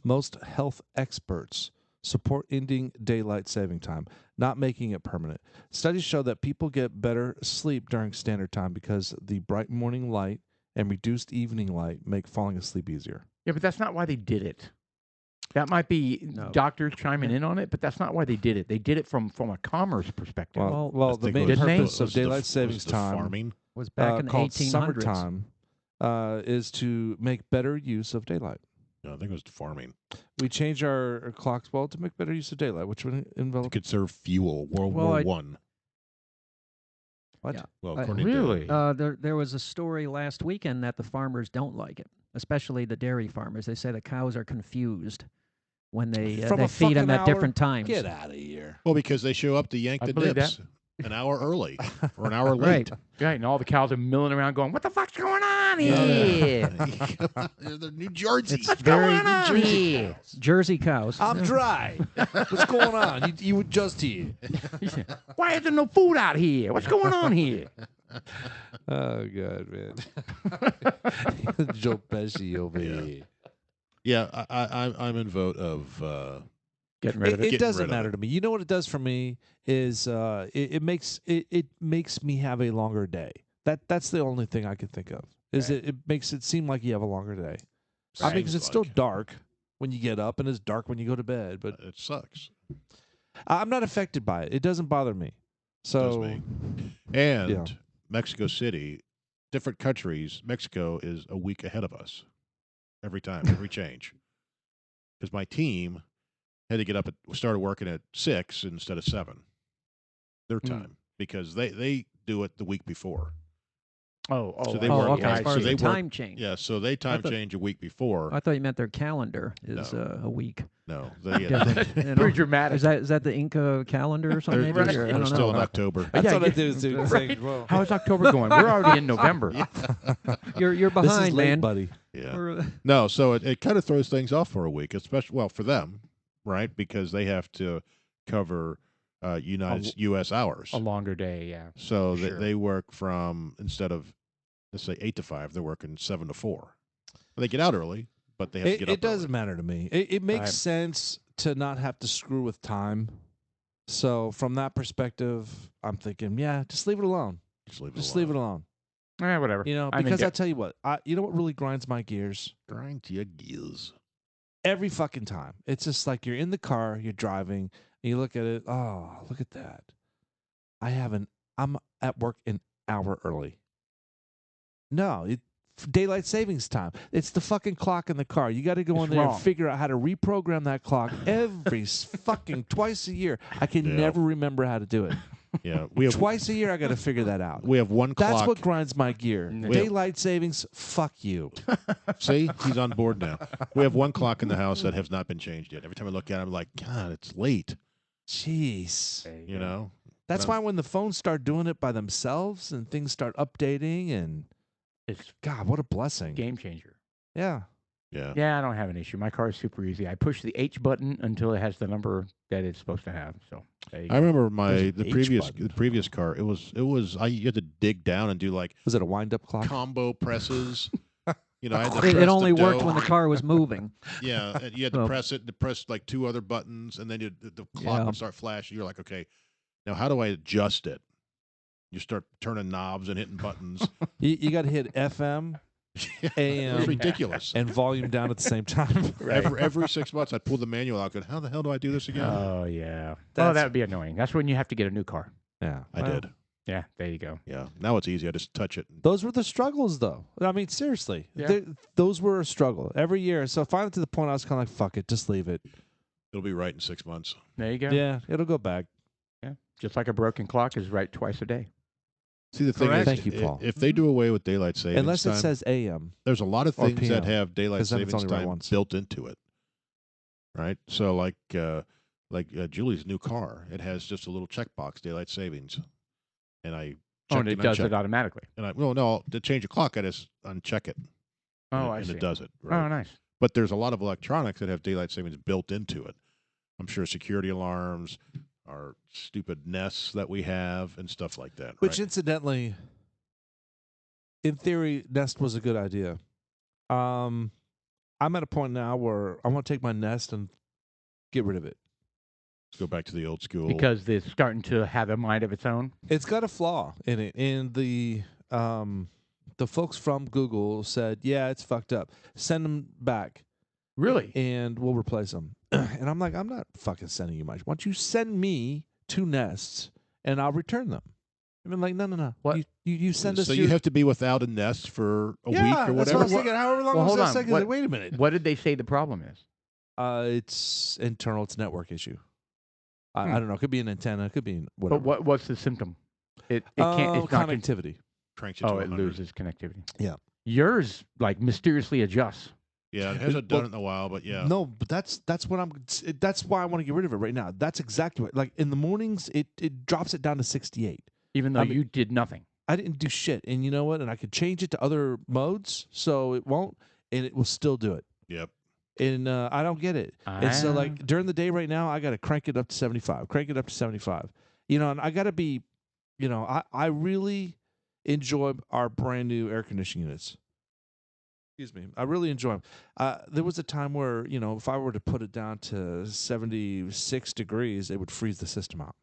most health experts support ending daylight saving time, not making it permanent. Studies show that people get better sleep during standard time because the bright morning light and reduced evening light make falling asleep easier. Yeah, but that's not why they did it. That might be No. doctors chiming in on it, but that's not why they did it. They did it from a commerce perspective. Well, I the think main it was- Didn't they? purpose was of the- daylight was savings the time farming. Was back in the called 1800s. summertime is to make better use of daylight. No, I think it was farming. We change our clocks to make better use of daylight, which would To involve conserve fuel. World Well, War I- One. what? Yeah. Well, I- according Really? to There was a story last weekend that the farmers don't like it, especially the dairy farmers. They say the cows are confused when they From a feed them fucking at hour? different times. Get out of here. well, because they show up to yank I the believe dips an hour early or an hour late. Right. Right, and all the cows are milling around going, what the fuck's going on Yeah. here? They're New Jersey. It's What's very going on here? Jersey cows. I'm dry. What's going on? You were just here. Why is there no food out here? What's going on here? Oh god, man. Joe Pesci over Yeah. here. Yeah, I'm in vote of Getting rid of it. It Getting doesn't rid of matter it. to me. You know what it does for me is it makes me have a longer day. That's the only thing I can think of. Is Right. it makes it seem like you have a longer day. I mean, Seems because it's still like. dark when you get up and it's dark when you go to bed. But It sucks. I'm not affected by it. It doesn't bother me. So me. And Yeah. Mexico City, different countries, Mexico is a week ahead of us every time, every change. Because my team had to get up started working at 6 instead of 7, their time, because they do it the week before. Oh, So I they see. work- okay, as so far as they the work- time change. Yeah, so they time thought- change a week before. I thought you meant their calendar is No. a week. No, they, Different, you know? Pretty dramatic. Is that the Inca calendar or something? they're, maybe? they're, Or I they're don't still in know. October. that's Yeah, what I yeah. do. Is do Right. think, well, How is October going? We're already in November. You're this is behind, late, man. buddy. Yeah. We're, No, so it kind of throws things off for a week, especially for them, right? Because they have to cover U.S. hours. A longer day, yeah. So Sure. they work from, instead of, let's say 8 to 5, they're working 7 to 4. They get out early, but they have to get up It doesn't early. matter to me. It makes Right. sense to not have to screw with time. So from that perspective, I'm thinking, yeah, just leave it alone. Just leave it Just alone. leave it alone. Whatever. You know, I think because I it- tell you what, you know what really grinds my gears? Grind your gears. Every fucking time. It's just like you're in the car, you're driving, and you look at it. Oh, look at that. I'm at work an hour early. No, daylight savings time. It's the fucking clock in the car. You got to go It's in there wrong. and figure out how to reprogram that clock every fucking twice a year. I can Yeah. never remember how to do it. Yeah, we have Twice a year, I got to figure that out. we have one That's clock. what grinds my gear. Yeah. Daylight savings, fuck you. See, he's on board now. We have one clock in the house that has not been changed yet. Every time I look at it, I'm like, God, it's late. Jeez. There You go. know, That's But why when the phones start doing it by themselves and things start updating and It's God, what a blessing. game changer. Yeah. yeah. Yeah, I don't have an issue. My car is super easy. I push the H button until it has the number that it's supposed to have. So there you I go. remember There's the an H previous button. car. It was you had to dig down and do like Was it a wind up clock? combo presses. You know, I had to it press only the worked dough. when the car was moving. Yeah, and you had to Oh. press it, to press like 2 other buttons, and then the clock Yeah. would start flashing. You're like, okay, now how do I adjust it? You start turning knobs and hitting buttons. You got to hit FM, It AM, was ridiculous. and volume down at the same time. Right. Every 6 months, I'd pull the manual out. Go, how the hell do I do this again? Oh yeah. Well, That's- that would be annoying. That's when you have to get a new car. Yeah. I well, did. Yeah, there you go. Yeah. Now it's easy. I just touch it. Those were the struggles, though. I mean, seriously, Yeah. those were a struggle every year. So finally, to the point, I was kind of like, "Fuck it, just leave it." It'll be right in 6 months. There you go. Yeah, it'll go back. Yeah. Just like a broken clock is right twice a day. See, the thing Correct. is, Thank you, Paul. if they do away with daylight savings Unless time, it says AM. there's a lot of or things that PM, have daylight 'cause then it's savings only right time once. built into it, right? So, like Julie's new car, it has just a little checkbox, daylight savings, and I check And it does it automatically. And no, to change a clock, I just uncheck it. Oh, I and see. it does it. Right? Oh, nice. But there's a lot of electronics that have daylight savings built into it. I'm sure security alarms, our stupid Nests that we have, and stuff like that. Which, right? incidentally, in theory, Nest was a good idea. I'm at a point now where I want to take my Nest and get rid of it. Let's go back to the old school. Because it's starting to have a mind of its own. It's got a flaw in it, and the folks from Google said, "Yeah, it's fucked up. Send them back, Really? and we'll replace them." And I'm like, "I'm not fucking sending you much. Why don't you send me 2 Nests, and I'll return them?" I've been like, "No. What? You send us? So your... you have to be without a Nest for a yeah, week or that's what whatever. I was thinking. However long Well, was hold that on. second? What- Wait a minute. What did they say the problem is? It's internal. It's a network issue. I don't know. It could be an antenna. It could be whatever. But what's the symptom? It can't. It's not connectivity. Cranks you to Oh, it 100. loses connectivity. Yeah. Yours like mysteriously adjusts. Yeah, it hasn't done it in a while, but yeah. No, but that's what I'm. That's why I want to get rid of it right now. That's exactly what. Like in the mornings, it drops it down to 68. Even though I mean- you did nothing. I didn't do shit, and you know what? And I could change it to other modes, so it won't, and it will still do it. Yep. And I don't get it. And so, like during the day right now, I got to crank it up to 75. Crank it up to 75. You know, and I got to be, you know, I really enjoy our brand new air conditioning units. Excuse me. I really enjoy them. There was a time where, you know, if I were to put it down to 76 degrees, it would freeze the system out.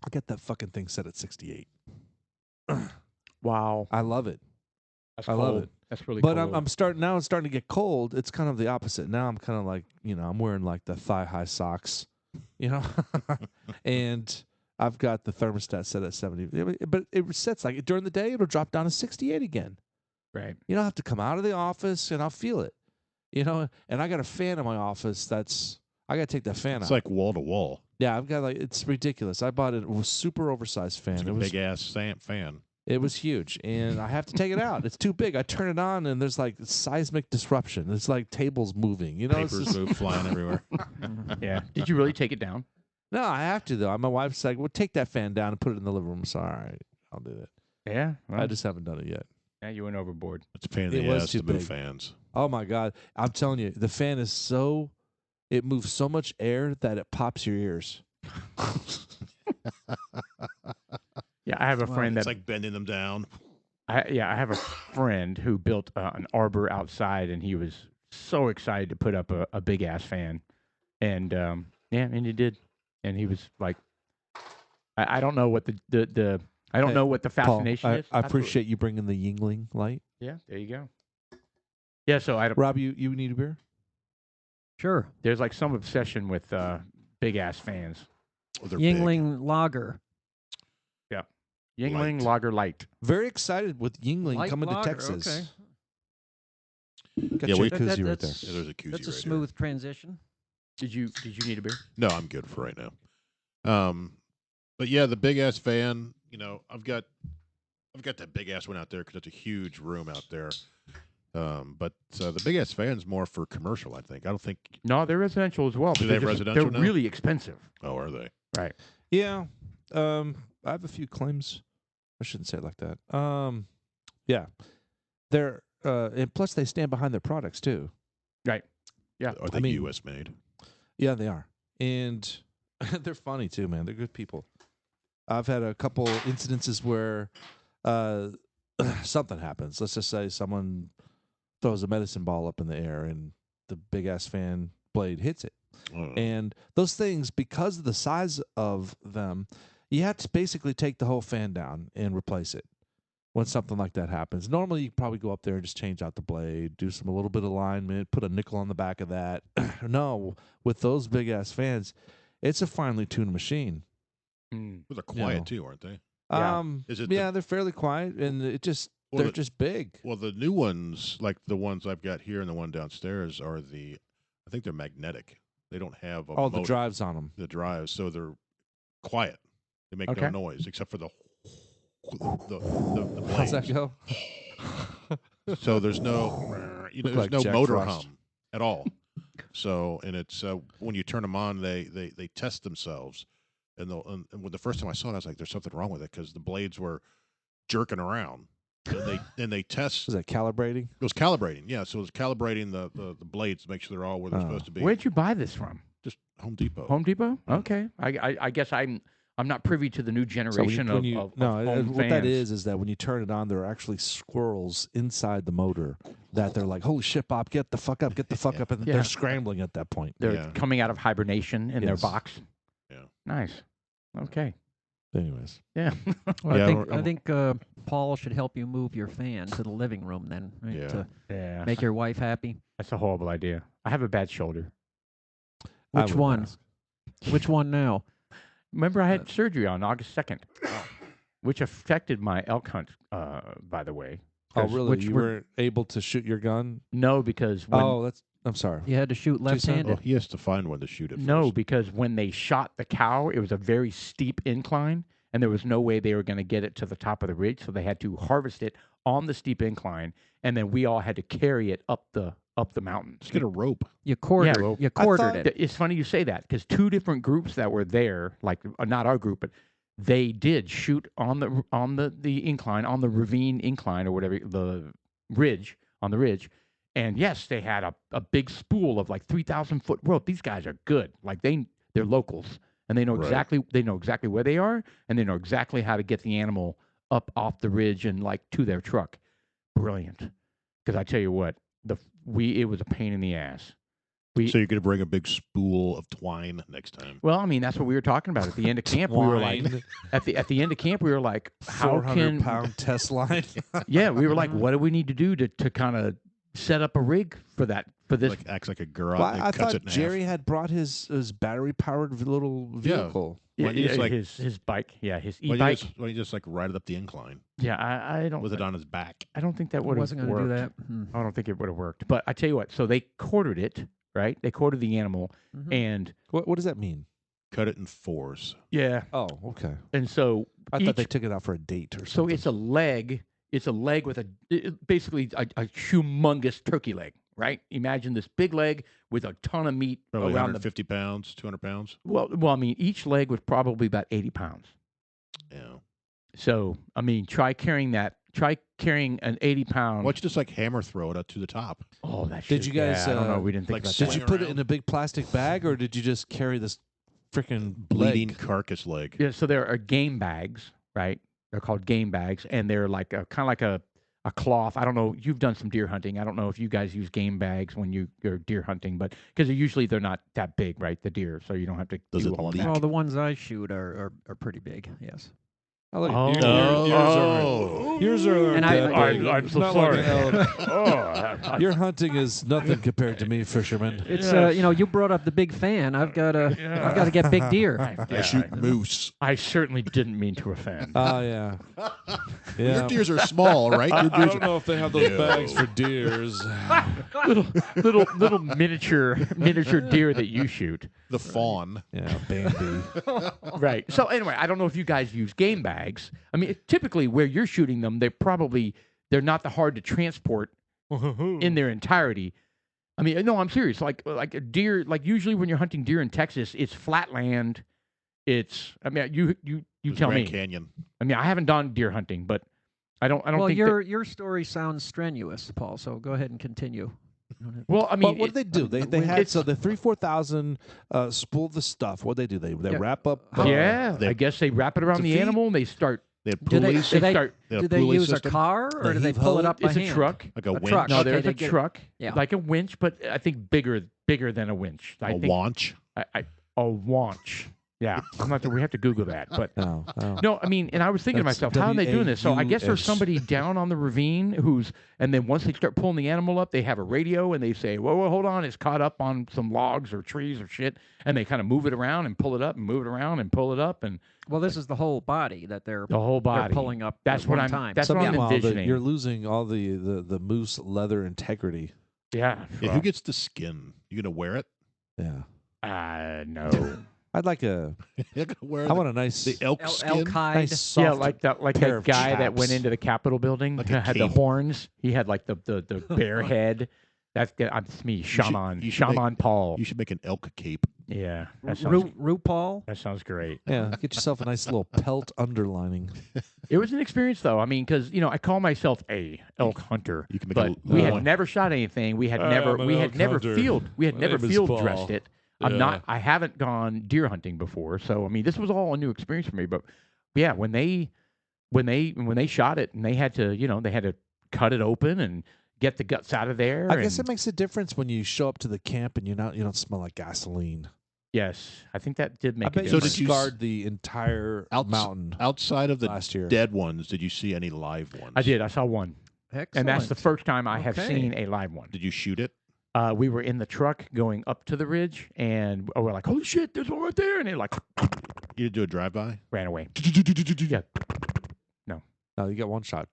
I'll get that fucking thing set at 68. Wow. I love it. That's I cold. love it. That's really But cold. I'm starting now. It's starting to get cold. It's kind of the opposite. Now I'm kind of like, you know, I'm wearing like the thigh high socks, you know, and I've got the thermostat set at 70. But it sets like during the day, it'll drop down to 68 again. Right. You don't have to come out of the office, and I'll feel it, you know. And I got a fan in my office. I got to take that fan It's out. like wall to wall. Yeah, I've got like it's ridiculous. I bought it. It was a super oversized fan. It's like It a was big ass fan. It was huge, and I have to take it out. It's too big. I turn it on, and there's like seismic disruption. It's like tables moving. You know, it's Papers just, move flying everywhere. Yeah. Did you really take it down? no, I have to though. My wife's like, "Well, take that fan down and put it in the living room." So, all right, I'll do that. Yeah. Well, I just haven't done it yet. yeah, you went overboard. It's a pain in It the was ass too to move big. fans. Oh my god, I'm telling you, the fan is so, it moves so much air that it pops your ears. Yeah, I have a friend It's that like bending them down. I have a friend who built an arbor outside, and he was so excited to put up a big ass fan, and and he did, and he was like, I don't know what the I don't Hey, know what the Paul, fascination I is. appreciate you bringing the Yingling light. Yeah, there you go. Yeah, so Rob, you need a beer? Sure. there's like some obsession with big ass fans. Oh, they're big. Yingling Lager. Yingling Light. Lager Light. Very excited with Yingling Light coming lager, to Texas. okay. Got Yeah, your we- koozie right there. that's- Yeah, there's a koozie That's a right smooth transition. Did you need a beer? No, I'm good for right now. But yeah, the big ass fan. You know, I've got that big ass one out there because it's a huge room out there. But the big ass fan's more for commercial. I think. I don't think. No, they're residential as well. Do but they have they're just- residential They're now? really expensive. Oh, are they? Right. Yeah. I have a few claims. I shouldn't say it like that. Yeah. They're and plus they stand behind their products too. Right. Yeah. Are they mean- U.S. made? Yeah, they are. And they're funny too, man. They're good people. I've had a couple incidences where something happens. Let's just say someone throws a medicine ball up in the air and the big ass fan blade hits it. Oh. And those things, because of the size of them, you have to basically take the whole fan down and replace it when something like that happens. Normally, you probably go up there and just change out the blade, do a little bit of alignment, put a nickel on the back of that. No, with those big ass fans, it's a finely tuned machine. They're quiet know. too, aren't they? Yeah. Is it they're fairly quiet, and they're just big. Well, the new ones, like the ones I've got here and the one downstairs, I think they're magnetic. They don't have a The drives on them. the drives, so they're quiet. They make no noise except for the blades. How's that go? So there's no there's like no Jack motor Frost. hum at all. So and it's when you turn them on, they test themselves, and when the first time I saw it, I was like, "There's something wrong with it," because the blades were jerking around, and they test. Was that calibrating? It was calibrating, yeah. So it was calibrating the blades to make sure they're all where they're supposed to be. Where'd you buy this from? Just Home Depot. Home Depot? Okay. I guess I'm not privy to the new generation of home what that fans. is that when you turn it on, there are actually squirrels inside the motor that they're like, "Holy shit, Bob, get the fuck up, and Yeah. they're scrambling at that point. They're coming out of hibernation in their Yes. box. Yeah. Nice. Okay. Anyways, Yeah. Well, Yeah, I think Paul should help you move your fan to the living room then, right? Yeah. To Yeah. make your wife happy. That's a horrible idea. I have a bad shoulder. I Which wouldn't one? ask. Which one now? Remember, I had surgery on August 2nd, which affected my elk hunt, by the way. Oh, 'Cause- really? which You were- weren't able to shoot your gun? No, because when I'm sorry. You had to shoot What'd you say? left-handed. Well, he has to find one to shoot it. no, first. because when they shot the cow, it was a very steep incline, and there was no way they were going to get it to the top of the ridge, so they had to harvest it on the steep incline, and then we all had to carry it up the mountain. Just get a rope. You quartered. well, you I quartered thought it. It's funny you say that because two different groups that were there, like not our group, but they did shoot on the incline, on the ravine incline or whatever, the ridge, on the ridge. And yes, they had a big spool of like 3,000-foot rope. These guys are good. Like they're locals and they know Right. exactly where they are, and they know exactly how to get the animal up off the ridge and like to their truck. Brilliant. Because I tell you what, it was a pain in the ass. So you're going to bring a big spool of twine next time. Well, I mean, that's what we were talking about at the end of camp. We were like, Twine. at the end of camp, we were like, how 400-pound test line. Yeah, we were like, what do we need to do to kind of set up a rig for this? Like acts like a garrote. Well, and I cuts thought it in Jerry half. had brought his battery-powered little vehicle. Why don't you just, like- his bike, his Why e-bike. don't you just like ride it up the incline Yeah, I don't. with it on his back? I don't think that I would have wasn't worked. going to do that. I don't think it would have worked. But I tell you what, so they quartered it, right? They quartered the animal, Mhm. and What does that mean? Cut it in fours. yeah, Oh, okay. and so I thought they each- took it out for a date or so something. it's a leg. It's a leg with basically a humongous turkey leg, right? Imagine this big leg with a ton of meat Probably around 150 pounds, 200 pounds. Well, I mean, each leg was probably about 80 pounds. Yeah. So, I mean, try carrying an 80-pound. Why don't you just like hammer throw it up to the top? Oh, that. Did shit- you guys, Yeah, I don't know. uh, We didn't think like about Did that. you swing put it around? in a big plastic bag, or did you just carry this freaking Bleeding leg? carcass leg. Yeah. So there are game bags, right? They're called game bags, and they're like kind of like a cloth. I don't know. You've done some deer hunting. I don't know if you guys use game bags when you're deer hunting, but because they're not that big, right? The deer, so you don't have to Does do it all of leak? that. Well, the ones I shoot are pretty big. Yes. Oh, look, Oh. yours are. And that I- big. I'm so Not like sorry. an elephant. Oh, Your hunting is nothing compared to me, fisherman. It's Yes. you brought up the big fan. I've got to get big deer. I shoot moose. I certainly didn't mean to offend. Oh yeah, Your yeah. deers are small, right? Your I deers don't know if they have those No. bags for deers. little miniature deer that you shoot. the fawn. Yeah, Bambi. Right. So anyway, I don't know if you guys use game bags. I mean, typically where you're shooting them, they're not that hard to transport in their entirety. I mean, no, I'm serious. Like a deer, like usually when you're hunting deer in Texas, it's flat land. I mean, you It's tell Grand me. Canyon. I mean, I haven't done deer hunting, but I don't Well, think your story sounds strenuous, Paul. So go ahead and continue. well, I mean, But what did they do? They had it's- so the 3,000-4,000 spool the stuff. What they do? They Yeah. wrap up. yeah, They- I guess they wrap it around to the feed- animal and they start. They have Do they- pulleys. do they- start. They have Do a they pulley use system, a car or do they heave pull it hoe? up by It's a hand? truck. like a winch, truck. No, Okay, there's they a get- truck, yeah. like a winch, but I think bigger than a winch. I a think launch. a launch. Yeah, I'm not sure. We have to Google that, but No, no. no, I mean, and I was thinking to That's myself, how are they doing this? So I guess there's WAUS. somebody down on the ravine and then once they start pulling the animal up, they have a radio and they say, whoa, hold on, it's caught up on some logs or trees or shit, and they kind of move it around and pull it up and move it around and pull it up and Well, this is the whole body that they're the whole body. they're pulling up. That's at what one I'm. time. That's So what I'm meanwhile, envisioning. you're losing all the moose leather integrity. Yeah. Yeah, who gets the skin? You gonna wear it? Yeah. No. I'd like a. You're gonna wear I want a nice. the elk skin. elk hide. nice soft Yeah, like that pair of guy that went chaps. into the Capitol building Like a had the cape. horns. He had like the bear head. That's me, shaman, you should shaman Paul. You should make an elk cape. Yeah, that sounds RuPaul. that sounds great. Yeah, get yourself a nice little pelt underlining. It was an experience, though. I mean, because I call myself a elk hunter, You can make but a we had one. never shot anything. We had I'm never an we had elk never hunter. field dressed Paul. it. I haven't gone deer hunting before, so I mean, this was all a new experience for me. But yeah, when they shot it and they had to cut it open and get the guts out of there. I guess it and- makes a difference when you show up to the camp and you don't smell like gasoline. Yes, I think that did make I a bet you difference. did you scarred the entire mountain Outside of the last year. dead ones, did you see any live ones? I did. I saw one, Excellent. and that's the first time I have Okay. seen a live one. Did you shoot it? We were in the truck going up to the ridge, and we're like, "Holy shit, there's one right there!" And it like You did do a drive-by? ran away. Yeah. No, you got one shot.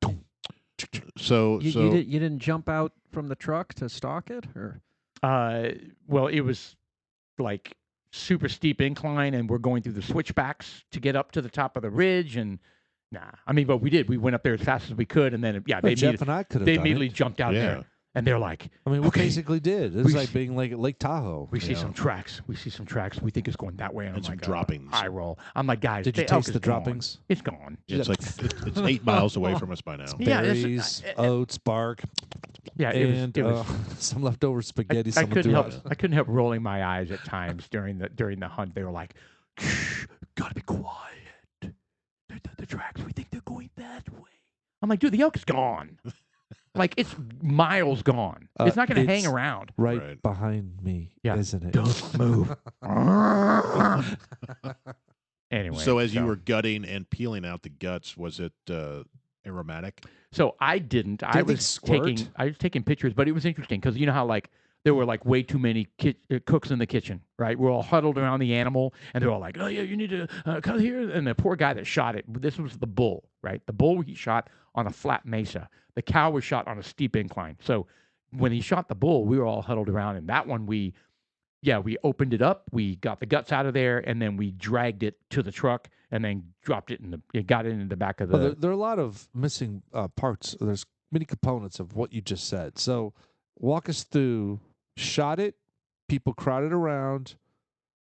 So You didn't jump out from the truck to stalk it, or Well, it was like super steep incline, and we're going through the switchbacks to get up to the top of the ridge, and I mean, but we did. We went up there as fast as we could, and then But Jeff and I could have they done immediately it. jumped out Yeah. there, and they're like, I mean, we okay. basically did. It's We like s- being like at Lake Tahoe. "We see you know? some tracks. We see some tracks. We think it's going that way." And And I'm some like, droppings. Eye roll. I'm like, guys, Did you the elk taste is the gone. droppings? It's gone. it's like it's 8 miles away from us by now. Yeah, it's- Berries, oats, bark, Yeah, and it was some leftover spaghetti. I someone couldn't threw help. out. I couldn't help rolling my eyes at times during the hunt. They were like, "Shh, gotta be quiet. The tracks. We think they're going that way." I'm like, "Dude, the elk is gone. Like it's miles gone. It's not going to hang it's around. Right behind me, Yeah. isn't it? Don't move." Anyway, So as you were gutting and peeling out the guts, was it aromatic? so I didn't. I Did they was squirt? taking pictures, but it was interesting because you know how like there were like way too many cooks in the kitchen, right? We're all huddled around the animal, and they're all like, "Oh yeah, you need to cut here." And the poor guy that shot it, this was the bull, right? The bull he shot on a flat mesa. The cow was shot on a steep incline. So when he shot the bull, we were all huddled around, and that one we opened it up, we got the guts out of there, and then we dragged it to the truck, and then dropped it got it in the back of the. Well, there are a lot of missing parts. There's many components of what you just said. So walk us through. Shot it. People crowded around.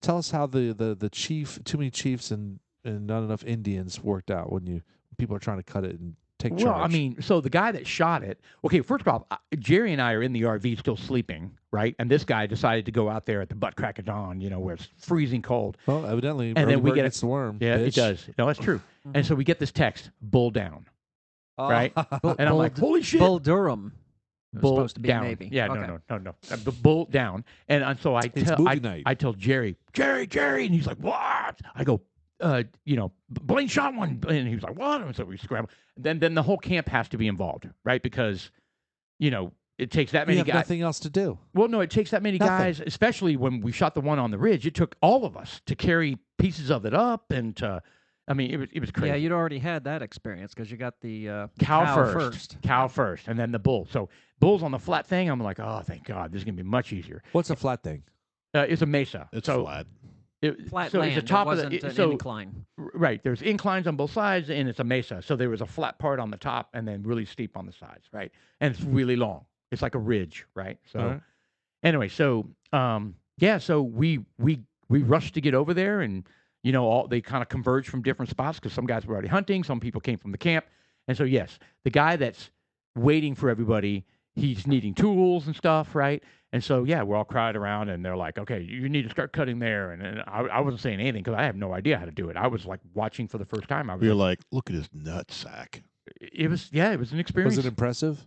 Tell us how the chief, too many chiefs and not enough Indians worked out when people are trying to cut it and take charge. Well, I mean, so the guy that shot it. Okay, first of all, Jerry and I are in the RV still sleeping, right? And this guy decided to go out there at the butt crack of dawn, where it's freezing cold. well, evidently, and then early we bird get gets the worm. Yeah, it bitch. does. No, that's true. And so we get this text: "Bull down," right? Oh. And I'm like, "Holy shit!" Bull Durham. It was Bull supposed to be down. maybe. Yeah, Okay. no. Bull down. And so It's movie night. I tell Jerry, and he's like, "What?" I go, Blaine shot one, and he was like, "What?" And so we scramble. Then the whole camp has to be involved, right? Because it takes that You many have guys. nothing else to do. Well, no, it takes that many Nothing. guys, especially when we shot the one on the ridge. It took all of us to carry pieces of it up, and I mean, it was crazy. Yeah, you'd already had that experience because you got the cow first. Cow first, and then the bull. So bull's on the flat thing. I'm like, oh, thank God, this is gonna be much easier. What's a flat thing? It's a mesa. It's so flat. Flat so land. it's the top it of wasn't the an so incline. right. There's inclines on both sides, and it's a mesa. So there was a flat part on the top, and then really steep on the sides, right? And it's really long. It's like a ridge, right? So All right. anyway, so so we rushed to get over there, and they kind of converged from different spots because some guys were already hunting, some people came from the camp, and so yes, the guy that's waiting for everybody, he's needing tools and stuff, right? And so we're all crowded around, and they're like, "Okay, you need to start cutting there," and I wasn't saying anything because I have no idea how to do it. I was like watching for the first time. I was You're like, look at his nut sack. it was an experience. Was it impressive?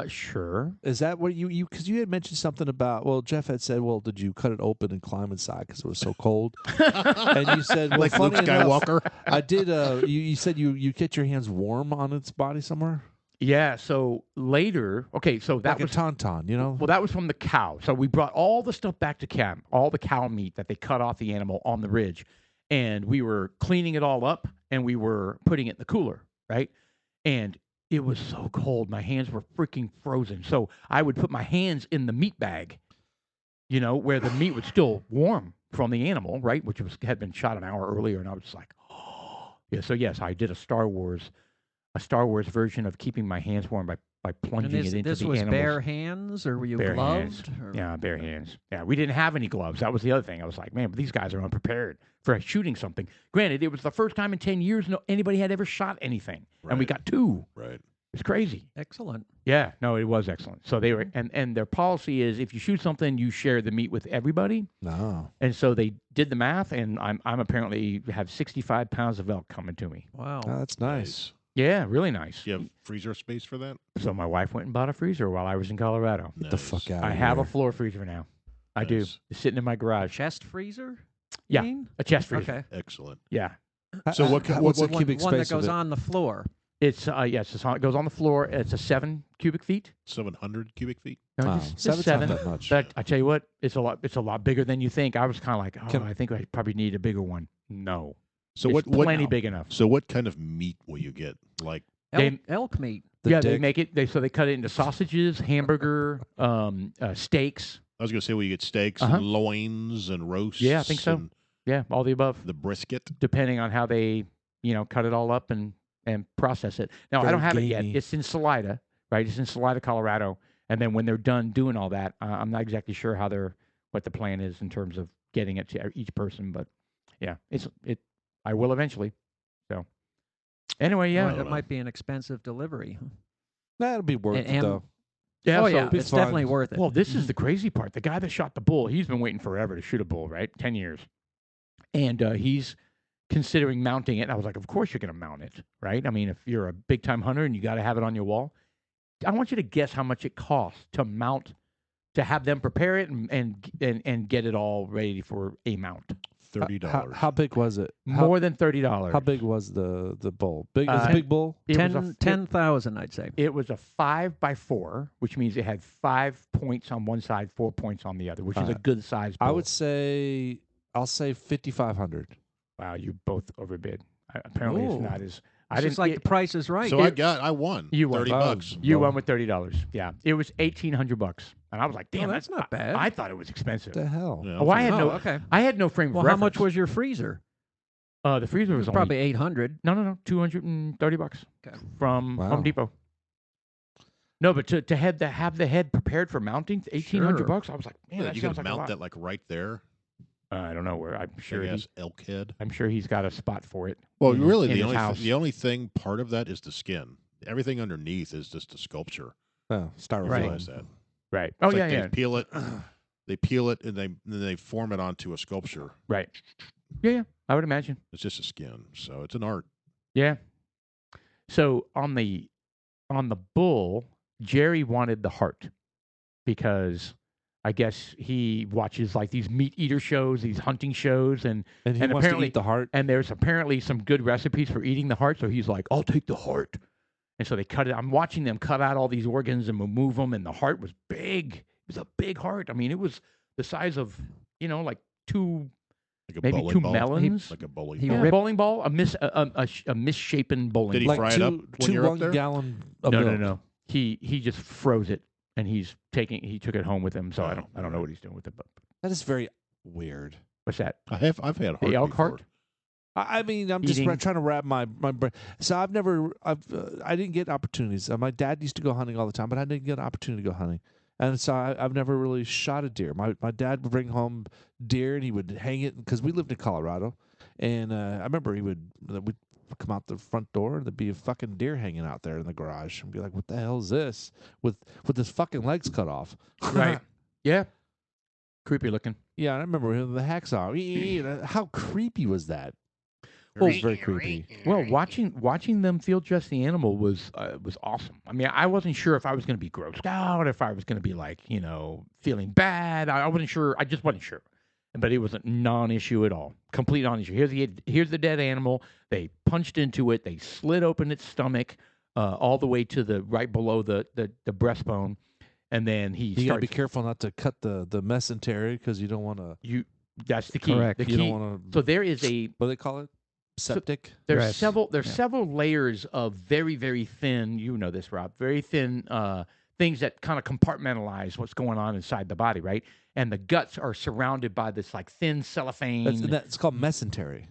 Sure. Is that what you because you had mentioned something about? Well, Jeff had said, "Well, did you cut it open and climb inside because it was so cold?" And you said, "Well, Like Luke funny enough, Skywalker. I did. You said you get your hands warm on its body somewhere, Yeah. So later, okay. So that like was a tauntaun, you know? well, that was from the cow. So we brought all the stuff back to camp, all the cow meat that they cut off the animal on the ridge, and we were cleaning it all up and we were putting it in the cooler, right? And it was so cold, my hands were freaking frozen. So I would put my hands in the meat bag, where the meat was still warm from the animal, right? Which had been shot an hour earlier, and I was just like, oh, yeah. So yes, I did a Star Wars version of keeping my hands warm by plunging And it into this the was animal's bare hands, or were you bare gloved? hands. or- Yeah, bare hands. Yeah, we didn't have any gloves. That was the other thing. I was like, man, but these guys are unprepared for shooting something. Granted, it was the first time in 10 years anybody had ever shot anything, and we Right. got 2. Right. It's crazy. Excellent. Yeah, no, it was excellent. So they were, and their policy is if you shoot something, you share the meat with everybody. No. And so they did the math, and I'm apparently have 65 pounds of elk coming to me. Wow. Oh, that's nice. Yeah, really nice. Do you have freezer space for that? So my wife went and bought a freezer while I was in Colorado. Get the fuck out. I have a floor freezer now. I do. Nice. It's sitting in my garage. Chest freezer? Yeah. You mean? A chest freezer. Okay. Excellent. Yeah. So what what's the One, cubic one that space of goes it? on the floor. It's yes, it goes on the floor. It's a 7 cubic feet. 700 cubic feet. No, Wow, just seven's 7. not that much. But I tell you what, it's a lot bigger than you think. I was kind of like, oh, Can- I think I probably need a bigger one. No. So It's what? plenty big enough. So what kind of meat will you get? Like Elk meat. The yeah, they dick. make it. They cut it into sausages, hamburger, steaks. I was going to say, will you get steaks Uh-huh. and loins and roasts? Yeah, I think so. and Yeah, all the above, The brisket. depending on how they, cut it all up and process it. Now I Very don't have it yet. gamey. It's in Salida, right? It's in Salida, Colorado. And then when they're done doing all that, I'm not exactly sure what the plan is in terms of getting it to each person. But yeah, I will eventually. So anyway, yeah. Well, it might be an expensive delivery. That'll be worth it And- though. Yeah, oh so yeah, be it's fun. definitely worth it. Well, this is the crazy part. The guy that shot the bull, he's been waiting forever to shoot a bull, right? 10 years. And he's considering mounting it. And I was like, of course you're going to mount it, right? I mean, if you're a big time hunter and you got to have it on your wall, I want you to guess how much it costs to mount, to have them prepare it and get it all ready for a mount. $30. How big was it? More than $30. How big was the bull? Big? It was a Uh, big bull. It was a 10,000, I'd say. It was a 5x4, which means it had 5 points on one side, 4 points on the other, which is a good size bull. I would say I'll say 5,500. Wow, you both overbid. Apparently, it's Ooh. not as. It's just like it- the Price is Right. So I won. You won. $30. You Well- won with $30. Yeah, it was $1,800, and I was like, "Damn, that's not bad. I thought it was expensive. What the hell? Yeah, Oh, I had no. okay. I had no frame of Well, how much reference. was your freezer? The freezer was only, Probably 800. no, $230 Okay. from Wow. Home Depot. No, but to have the head prepared for mounting, $1,800. I was like, man, Yeah, that you sounds could like a mount lot. that like right there. I don't know where. I'm sure. Big ass elk head. I'm sure he's got a spot for it. Well, in- really, in the his only house. the only thing part of that is the skin. Everything underneath is just a sculpture. Oh, styrofoam. Right. Realize that. Right. It's Oh like yeah, they yeah. peel it. They peel it and then they form it onto a sculpture. Right. Yeah. I would imagine. It's just a skin, so it's an art. Yeah. So on the bull, Jerry wanted the heart because I guess he watches like these meat eater shows, these hunting shows, and And he And wants to apparently- eat the heart. there's apparently some good recipes for eating the heart. So he's like, I'll take the heart. And so they cut it. I'm watching them cut out all these organs and move them, and the heart was big. It was a big heart. I mean, it was the size of, like two, Like a maybe bowling two ball. melons. Like a bowling He ball. Yeah, bowling ball, a misshapen bowling Did he ball. fry Like it up two, when you're up 1 there? gallon of No, milk. no. He just froze it, and he took it home with him. So I don't know what he's doing with it. But That is very weird. what's that? I've had heart The elk before. heart? I mean, I'm just Eating. trying to wrap my brain. So I didn't get opportunities. My dad used to go hunting all the time, but I didn't get an opportunity to go hunting. And so I've never really shot a deer. My dad would bring home deer and he would hang it because we lived in Colorado. And I remember we'd come out the front door and there'd be a fucking deer hanging out there in the garage and be like, what the hell is this? With his fucking legs cut off. Right. Yeah. Creepy looking. Yeah, I remember the hacksaw. How creepy was that? It was very creepy. Well, watching them field dress the animal was awesome. I mean, I wasn't sure if I was going to be grossed out, if I was going to be like, feeling bad. I wasn't sure. I just wasn't sure. But it was a non-issue at all. Complete non-issue. Here's the dead animal. They punched into it. They slit open its stomach all the way to the right below the breastbone, and then You gotta be careful not to cut the mesentery because you don't want to. That's the key. Correct. The You key. don't want to. So there is a. What do they call it? Septic. There's Yes. several. There's Yeah. several layers of very, very thin. You know this, Rob. Very thin things that kind of compartmentalize what's going on inside the body, right? And the guts are surrounded by this like thin cellophane. It's called mesentery.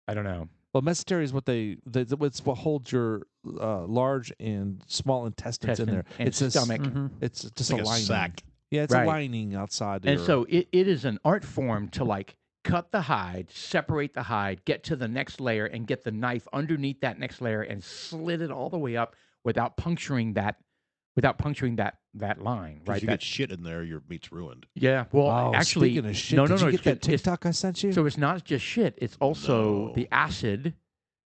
I don't know. Well, mesentery is it's what holds your large and small intestines in there. And It's a stomach. It's just Like a a lining. sack. Yeah, it's Right. a lining outside. And your- so it is an art form to like cut the hide, separate the hide, get to the next layer, and get the knife underneath that next layer and slit it all the way up without puncturing that line, Right. right? If you That- get shit in there, your meat's ruined. yeah. Well, Oh, actually, speaking of shit, no, did you get that it's- TikTok I sent you? So it's not just shit. It's also No. the acid.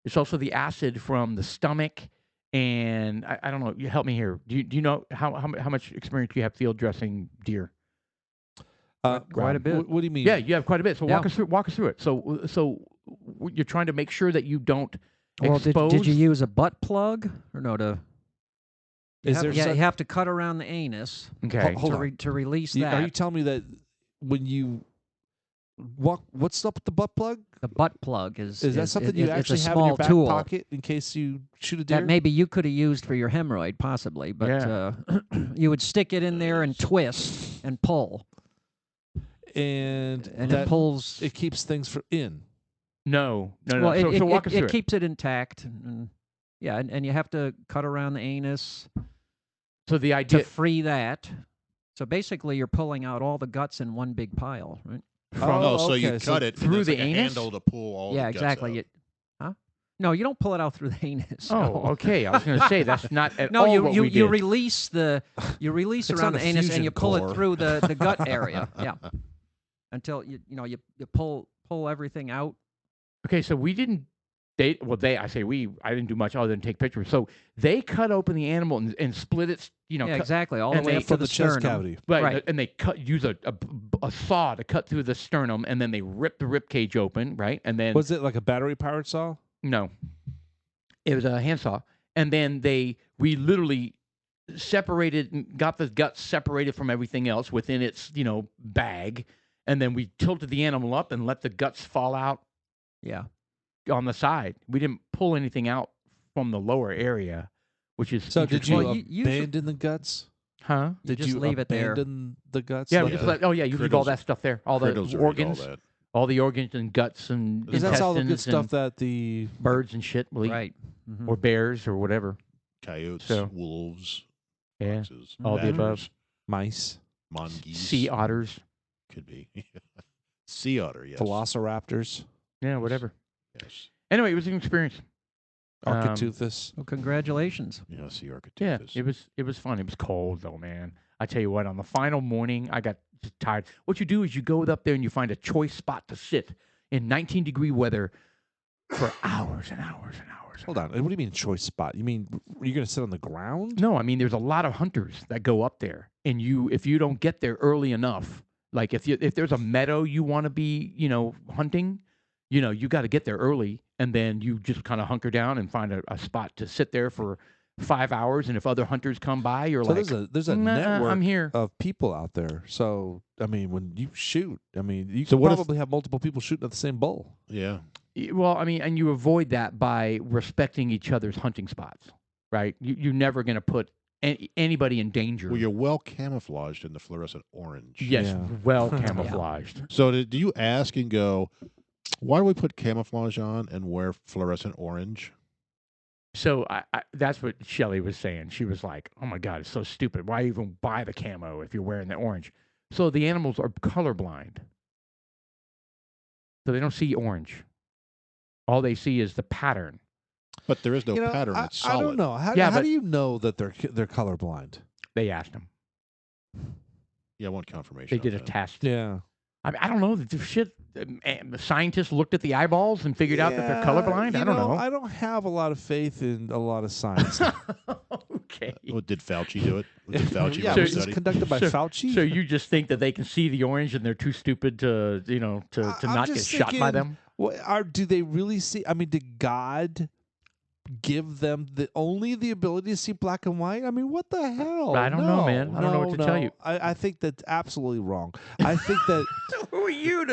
It's also the acid from the stomach. And I don't know. You help me here. Do you know how much experience you have field dressing deer? Quite a bit. What do you mean? Yeah, you have quite a bit. So Yeah. walk us through it. So you're trying to make sure that you don't Well, expose. did you use a butt plug or no? Is there you some- have to cut around the anus Okay. Hold on. to release Are that. you telling me that when you walk, what's up with the butt plug? The butt plug is That something you it's actually a have small in your back tool pocket in case you shoot a deer? that maybe you could have used for your hemorrhoid, possibly, but Yeah. you would stick it in there and twist and pull, and and that it pulls. it keeps things in. No. Well, So walk us through it it. keeps it intact, and yeah, and you have to cut around the anus So the to idea. free that. So basically, you're pulling out all the guts in one big pile, right? Oh, so you okay, so cut it through and the there's like a anus? handle to pull all Yeah, the guts exactly. out. Huh? No, you don't pull it out through the anus. Oh, no. okay. I was going to say that's not at No, all you what you, we you did. release It's around not the a anus fusion and you pull core. it through the gut area. Yeah. Until you pull everything out. Okay, so we didn't. I didn't do much other than take pictures. So they cut open the animal and split it. Yeah, cut, exactly. All the and way they- up to From the the chest sternum. cavity. Right. and they use a saw to cut through the sternum, and then they rip the rib cage open, right? And then Was it like a battery powered saw? no, it was a handsaw, and then we literally got the guts separated from everything else within its bag, and then we tilted the animal up and let the guts fall out Yeah. on the side. We didn't pull anything out from the lower area, which is So did you Well, you usually- abandon the guts? huh? You Did just you leave it there. abandon the guts? Yeah, Like- we just let. Oh yeah, you leave all Crittles- that stuff there, all the Crittles will eat organs, all that. all the organs and guts and because that's all the good intestines stuff and that the birds and shit will eat, Right. Mhm. or bears or whatever. Coyotes, So- wolves, Yeah, foxes, all the badgers, above. mice, mongoose. Sea otters. Could be. Sea otter, yes. velociraptors, Yeah, whatever. Yes. Anyway, it was an experience. architeuthis. Well, congratulations. Yeah, sea Yeah, architeuthis. it was fun. It was cold though, man. I tell you what, on the final morning, I got just tired. What you do is you go up there and you find a choice spot to sit in 19-degree weather for hours and hours and hours. Hold on. What do you mean choice spot? You mean you're going to sit on the ground? No, I mean there's a lot of hunters that go up there, and if you don't get there early enough, like if there's a meadow you want to be, hunting, you got to get there early, and then you just kind of hunker down and find a spot to sit there for 5 hours, and if other hunters come by, you're So like, there's a "Nah, network I'm here. of people out there. So I mean, when you shoot, I mean, you So can what if- probably have multiple people shooting at the same bull. Yeah. Well, I mean, and you avoid that by respecting each other's hunting spots, right? You're never going to put anybody in danger. Well, you're well camouflaged in the fluorescent orange. yes, Yeah. well camouflaged. So do you ask and go, why do we put camouflage on and wear fluorescent orange? So that's what Shelley was saying. She was like, "Oh my God, it's so stupid. Why even buy the camo if you're wearing the orange?" So the animals are colorblind, so they don't see orange. All they see is the pattern. But there is no You know, pattern. I, It's I solid. don't know. How, Yeah, how but- do you know that they're colorblind? They asked them. Yeah, I want confirmation. They on did a that. test. Yeah. I mean, I don't know. The shit. The scientists looked at the eyeballs and figured out that they're colorblind. I don't know. I don't have a lot of faith in a lot of science. Okay. Well, did Fauci do it? Did Fauci yeah, run a was this study? conducted by Fauci? So you just think that they can see the orange and they're too stupid to I'm not get just shot by thinking, them? Do they really see? I mean, did God give them only the ability to see black and white? I mean, what the hell? I don't know, man. I don't know what to tell you. I think that's absolutely wrong. I think that Who are you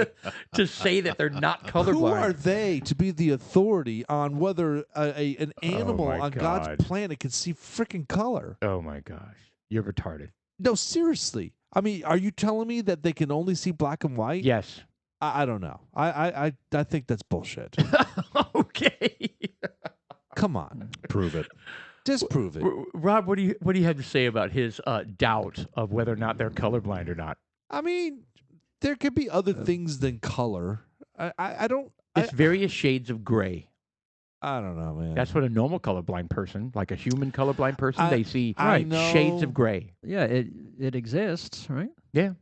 to say that they're not colorblind? who are they to be the authority on whether an animal my on God. God's planet can see freaking color? Oh my gosh, you're retarded. No, seriously. I mean, are you telling me that they can only see black and white? Yes. I don't know. I think that's bullshit. Okay. Come on, Prove it. disprove it. Rob, what do you have to say about his doubt of whether or not they're colorblind or not? I mean, there could be other things than color. I don't. It's various shades of gray. I don't know, man. That's what a normal colorblind person, like a human colorblind person, they see I know. shades of gray. Yeah, it exists, right? Yeah,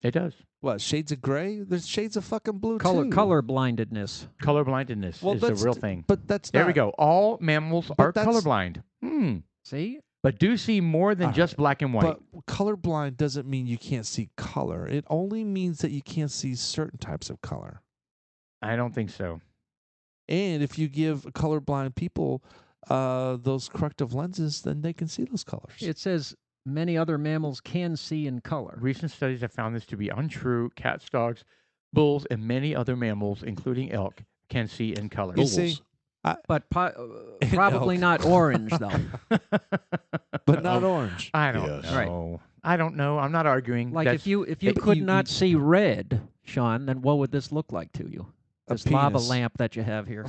it does. What, shades of gray? There's shades of fucking blue Color too. blindedness. Colorblindness Well, is that's a real thing. But that's There not, we go. All mammals But are that's- colorblind. See? But do see more than All just right. black and white. But colorblind doesn't mean you can't see color. It only means that you can't see certain types of color. I don't think so. And if you give colorblind people those corrective lenses, then they can see those colors. It says many other mammals can see in color. Recent studies have found this to be untrue. Cats, dogs, bulls, and many other mammals, including elk, can see in color. You see? But probably not orange, though. But not orange. I don't Yes. know. I don't know. I'm not arguing. Like That's- if you that could you- not see red, Sean, then what would this look like to you? A This lava penis. lamp that you have here.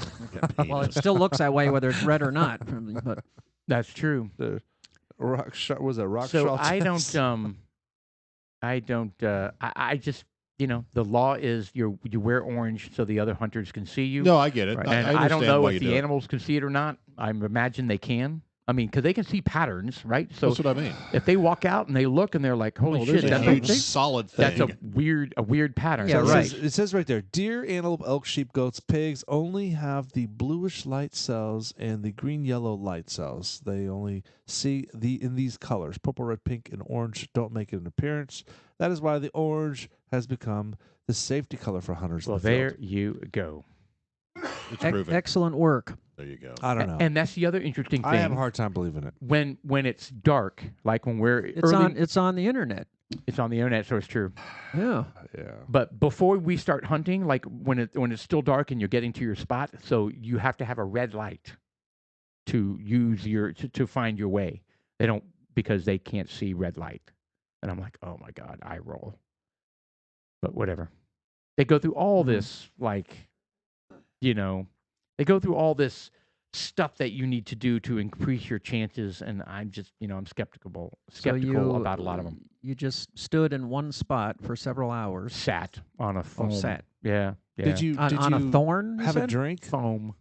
Well, it Penis. still looks that way whether it's red or not. But That's true. The rock shot was that rock So shot? I just the law is you wear orange so the other hunters can see you. No, I get it. Right. I And I don't understand know why if you the do it. animals can see it or not. I imagine they can. I mean, because they can see patterns, right? So That's what I mean. if they walk out and they look and they're like, "Holy Oh, shit, there's that's a huge a, solid thing. that's a weird pattern." Yeah, So right. It says right there, deer, antelope, elk, sheep, goats, pigs only have the bluish light cells and the green-yellow light cells. They only see in these colors. Purple, red, pink, and orange don't make an appearance. That is why the orange has become the safety color for hunters. Well, in the there field. you go. It's proven. excellent work. There you go. I don't know. And that's the other interesting thing. I have a hard time believing it. when it's dark, like when we're It's early, it's on the internet. it's on the internet, so it's true. Yeah. Yeah. But before we start hunting, like when it's still dark and you're getting to your spot, so you have to have a red light to use to find your way. They don't, because they can't see red light. And I'm like, oh my God, I roll. But whatever. They go through all this, like, they go through all this stuff that you need to do to increase your chances, and I'm just, I'm skeptical about a lot of them. You just stood in one spot for several hours. Sat on a foam. sat. Yeah. Did you On a thorn? you have a said? drink? Foam.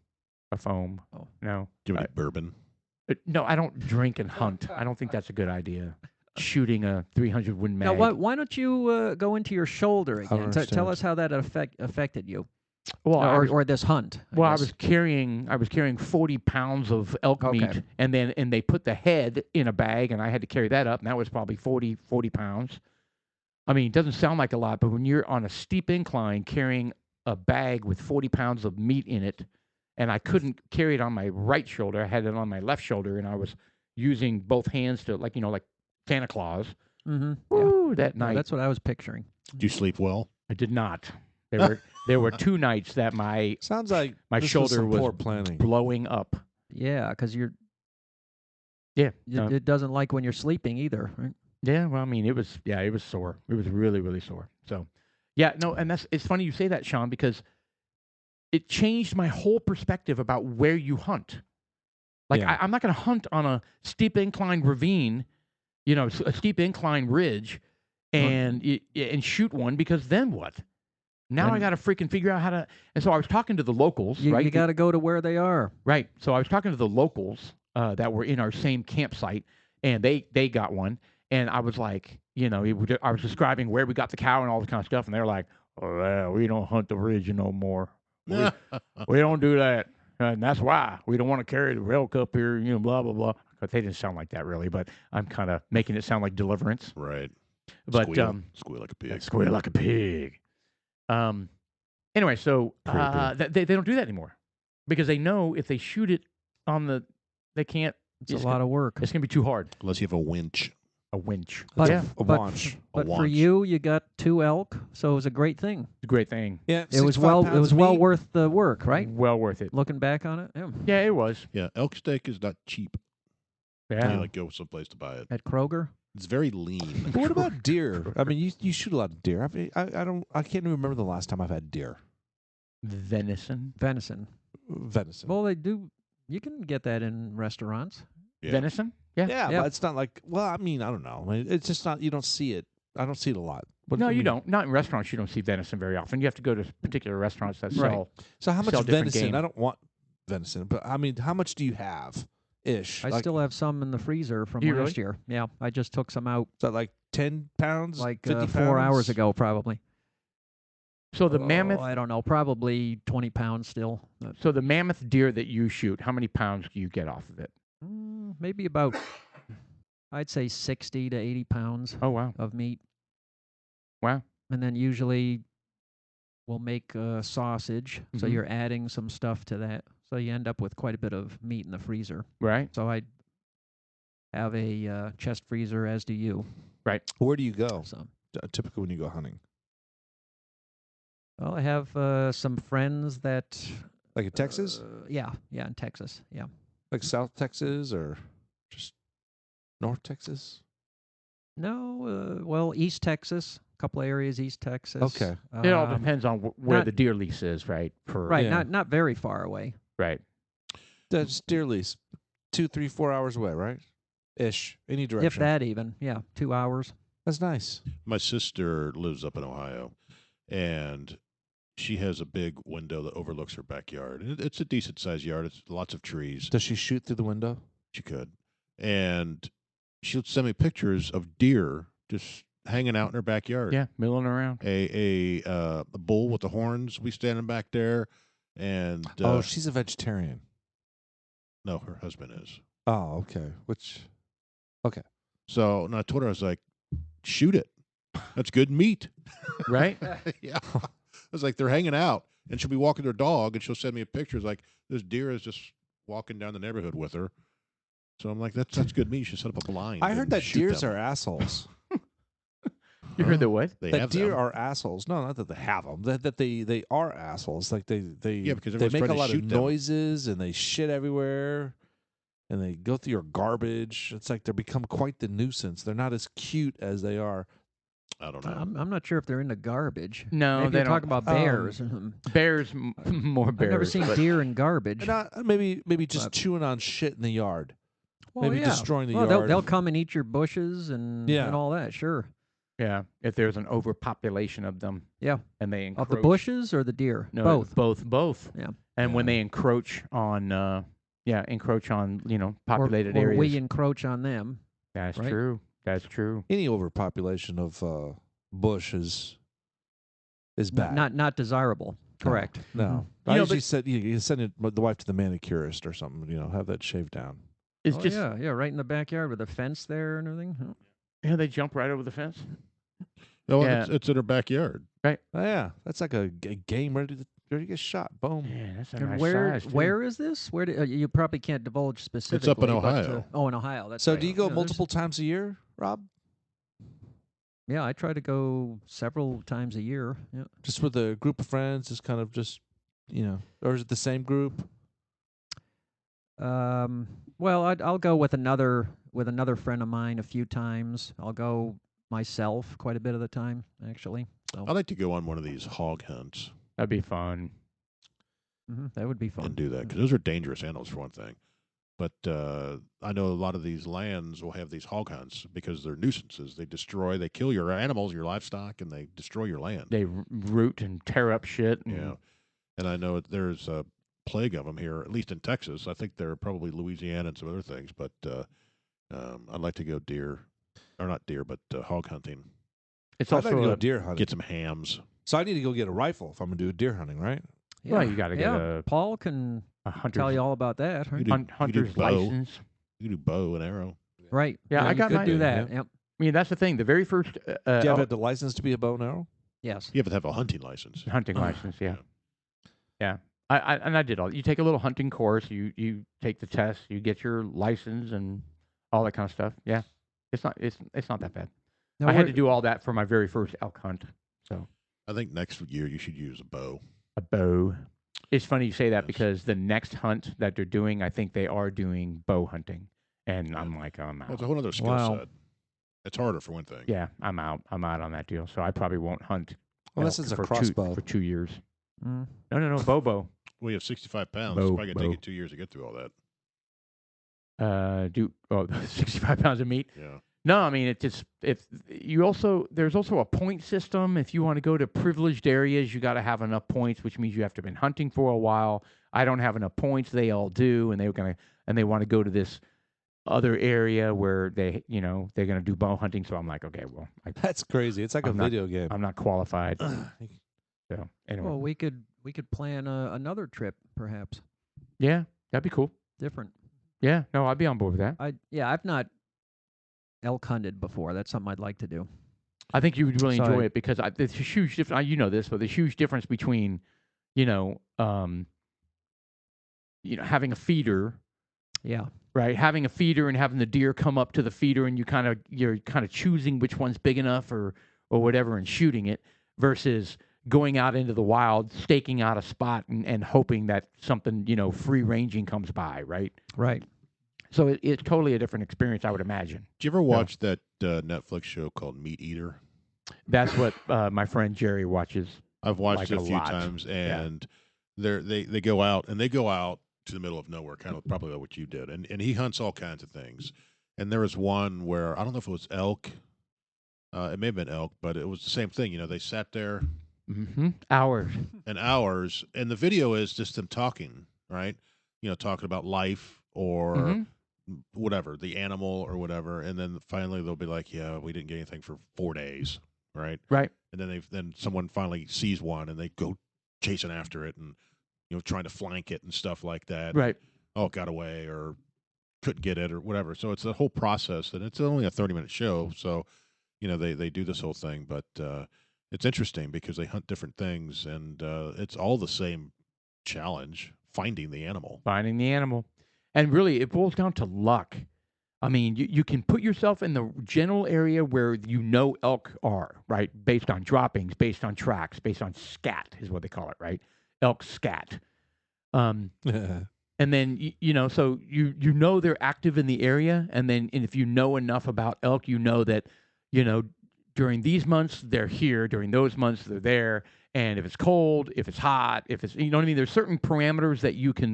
A foam. Oh. No. Do you have any bourbon? No, I don't drink and hunt. I don't think that's a good idea. Shooting a 300 Win mag. Now, why don't you go into your shoulder I don't again? Tell understand. us how that affected you, Well, or this hunt. I guess. was carrying 40 pounds of elk Okay. meat, and they put the head in a bag, and I had to carry that up, and that was probably 40 pounds. I mean, it doesn't sound like a lot, but when you're on a steep incline carrying a bag with 40 pounds of meat in it, and I couldn't carry it on my right shoulder, I had it on my left shoulder, and I was using both hands to, like Santa Claus. Mm-hmm. Woo, that Yeah, night. that's what I was picturing. Do you sleep well? I did not. There were 2 nights that my Sounds like My this shoulder some was poor planning. blowing up. Yeah, because Yeah. it doesn't like when you're sleeping either, right? Yeah, well, I mean, it was sore. It was really, really sore. So, yeah, no, and it's funny you say that, Sean, because it changed my whole perspective about where you hunt. Like, Yeah. I'm not going to hunt on a steep incline ravine, a steep incline ridge, and shoot one, because then what? Now I And- got to freaking figure out how to. And so I was talking to the locals, right? You got to go to where they are. Right. So I was talking to the locals that were in our same campsite, and they got one. And I was like, I was describing where we got the cow and all this kind of stuff, and they're like, Oh, yeah, we don't hunt the ridge no more. We don't do that. And that's why we don't want to carry the elk up here, blah, blah, blah. But they didn't sound like that really, but I'm kind of making it sound like deliverance. Right. But Squeal like a pig. squeal like a pig. Anyway, so they don't do that anymore because they know if they shoot it on they can't. It's a lot of work. It's going to be too hard. Unless you have a winch. A winch. But, yeah. A wanch. But for wanch. you got 2 elk, so it was a great thing. It's a great thing. Yeah, It was 65 pounds of well meat. worth the work, right? Well worth it. Looking back on it, yeah. Yeah, it was. Yeah, elk steak is not cheap. Yeah. You like go someplace to buy it. At Kroger. It's very lean. But what about deer? I mean, you shoot a lot of deer. I can't even remember the last time I've had deer. Venison. Venison. Venison. Well, they do. You can get that in restaurants. Yeah. Venison? Yeah. Yeah, but it's not like. Well, I mean, I don't know. I mean, it's just not. You don't see it. I don't see it a lot. No, I you mean, don't. Not in restaurants. You don't see venison very often. You have to go to particular restaurants that Right. sell. So how much sell different venison? game. I don't want venison, but I mean, how much do you have? Ish. I Like, still have some in the freezer from Do you last year. Yeah, I just took some out is that like 10 pounds? like 50 4 hours pounds? ago, probably. So the mammoth. I don't know, probably 20 pounds still. So the mammoth deer that you shoot, how many pounds do you get off of it? Maybe about, I'd say 60 to 80 pounds Oh wow, of meat. wow. And then usually we'll make sausage. So Mhm. you're adding some stuff to that. So you end up with quite a bit of meat in the freezer. Right. So I have a chest freezer, as do you. Where do you go? So, Typically when you go hunting, well, I have some friends that. like in Texas, Yeah, in Texas. Yeah. like South Texas, or just North Texas. No, well, East Texas. A couple of areas, East Texas. Okay. It all depends on where not- the deer lease is, right? For Right, Yeah. not very far away. right. That's deer lease, 2, 3, 4 hours away, right? Ish, any direction. If that even, yeah, 2 hours. That's nice. My sister lives up in Ohio, and she has a big window that overlooks her backyard. And it's a decent sized yard. It's lots of trees. Does she shoot through the window? She could. And she'll send me pictures of deer just hanging out in her backyard. Yeah, milling around. A bull with the horns will be standing back there. And Oh, she's a vegetarian. no, her husband is. Oh, okay. Which, So and I told her, I was like, shoot it. That's good meat. Right. Yeah. I was like, they're hanging out, and she'll be walking their dog, and she'll send me a picture. It's like, this deer is just walking down the neighborhood with her. So I'm like, that's good meat. You should set up a blind. I heard and that shoot deers them. are assholes. You heard the what? They That have deer them. are assholes. No, not that they have them. That they are assholes. Like they Yeah, because they everyone's make a trying to lot of shoot them. noises and they shit everywhere, and they go through your garbage. It's like they become quite the nuisance. They're not as cute as they are. I don't know. I'm not sure if they're into garbage. No, Maybe they you're don't. talking about bears. Bears, more bears. I've never seen but- deer in garbage. Maybe just But- chewing on shit in the yard. Well, maybe yeah. destroying the well, yard. They'll come and eat your bushes and all that. Sure. Yeah, if there's an overpopulation of them. Yeah. And they encroach. Of the bushes or the deer? No, Both. both. Yeah. And when Yeah. they encroach on, populated or areas. we encroach on them. That's right? true. That's true. Any overpopulation of bush is bad. Not desirable. Correct. No. You I know, usually but- said you send the wife to the manicurist or something. Have that shaved down. It's Oh, just, yeah, right in the backyard with a fence there and everything. Oh. they jump right over the fence. No, Yeah. it's in her backyard. Oh, yeah, that's like a game ready to get shot. Boom. Yeah, that's a And nice where size, too. where is this? Where do, you probably can't divulge specifically. up in but, Ohio. in Ohio. That's So right. do you go Yeah, there's- multiple times a year, Rob? Yeah, I try to go several times a year. Yeah. Just with a group of friends, just kind of or is it the same group? Well, I'll go with another friend of mine a few times. I'll go myself quite a bit of the time, actually. So I'd like to go on one of these hog hunts That'd be fun. that would be fun. and do that because those are dangerous animals for one thing. But I know a lot of these lands will have these hog hunts because they're nuisances. They kill your animals, your livestock, and they destroy your land. They root and tear up shit. And Yeah, and I know there's a plague of them here, at least in Texas. I think there are probably Louisiana and some other things. But I'd like to go hog hunting. It's I'd like also to go a, deer hunting. Get some hams. So I need to go get a rifle if I'm gonna do deer hunting, right? Yeah. Well, you got to get a Paul can hunter's, tell you all about that. Right? You do hunter's bow. license. You can do bow and arrow. Right. Yeah, I you got could my- do that. yeah. Yep. I mean, that's the thing. The very first Do you have the license to be a bow and arrow? Yes. You have to have a hunting license. hunting license. Yeah. I did all. You take a little hunting course. You take the test. You get your license and all that kind of stuff. Yeah, it's not that bad. Now, I had to do all that for my very first elk hunt. So I think next year you should use a bow. a bow. It's funny you say that Yes. because the next hunt that they're doing, I think they are doing bow hunting, and I'm like, I'm Well, it's out. a whole other skill Wow. set. It's harder for one thing. Yeah, I'm out. I'm out on that deal. So I probably won't hunt Unless elk it's a for crossbow. for 2 years. Mm. No, bow. We have 65 pounds. Bow, It's probably going to take bow. you 2 years to get through all that. 65 pounds of meat. Yeah. No, I mean there's also a point system. If you want to go to privileged areas, you got to have enough points, which means you have to have been hunting for a while. I don't have enough points. They all do, and they want to go to this other area where they're gonna do bow hunting. So I'm like, okay, well, That's crazy. It's like I'm a not- video game. I'm not qualified. So anyway, Well, we could plan another trip, perhaps yeah, that'd be cool. different. Yeah, no, I'd be on board with that. I've not elk hunted before. That's something I'd like to do. I think you would really So enjoy I- it because there's a huge difference. You know this, but there's a huge difference between, having a feeder, Yeah. right? Having a feeder and having the deer come up to the feeder, and you're kind of choosing which one's big enough or whatever, and shooting it, versus going out into the wild, staking out a spot and hoping that something free ranging comes by, right? Right. So it's totally a different experience, I would imagine. Did you ever watch that Netflix show called Meat Eater? That's what my friend Jerry watches. I've watched Like it a a few lot. times, and they go out to the middle of nowhere, kind of probably like what you did, and he hunts all kinds of things. And there was one where I don't know if it was elk. It may have been elk, but it was the same thing. They sat there Hours. and hours, and the video is just them talking, right? Talking about life or Mhm. whatever, the animal or whatever, and then finally they'll be like, "Yeah, we didn't get anything for 4 days," right? Right. And then someone finally sees one, and they go chasing after it, and trying to flank it and stuff like that. Right. Oh, it got away or couldn't get it or whatever. So it's a whole process, and it's only a 30-minute show. So they do this whole thing, but it's interesting because they hunt different things, and it's all the same challenge: finding the animal. Finding the animal. And really, it boils down to luck. I mean, you can put yourself in the general area where elk are, right? Based on droppings, based on tracks, based on scat is what they call it, right? Elk scat. And then, so they're active in the area. And if you know enough about elk, that, during these months, they're here. During those months, they're there. And if it's cold, if it's hot, if it's, you know what I mean? There's certain parameters that you can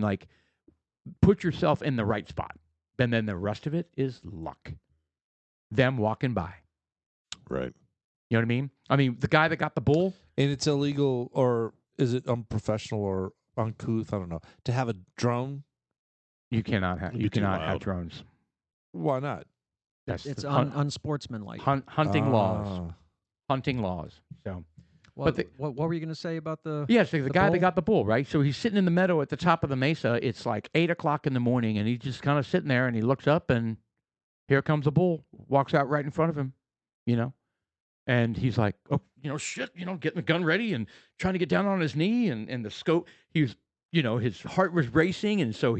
put yourself in the right spot. And then the rest of it is luck. Them walking by. Right. You know what I mean? I mean, the guy that got the bull. And it's illegal, or is it unprofessional or uncouth? I don't know. To have a drone? You cannot have. It'd be You too cannot have loud. drones. Why not? That's It's the unsportsmanlike. hunting laws. Ah. Hunting laws. So What, the- what were you going to say about the? yeah, so the guy that bull? got the bull, right? So he's sitting in the meadow at the top of the mesa. It's like 8:00 in the morning, and he's just kind of sitting there, and he looks up, and here comes a bull, walks out right in front of him, and he's like, oh, shit, getting the gun ready and trying to get down on his knee, and the scope, he was, his heart was racing, and so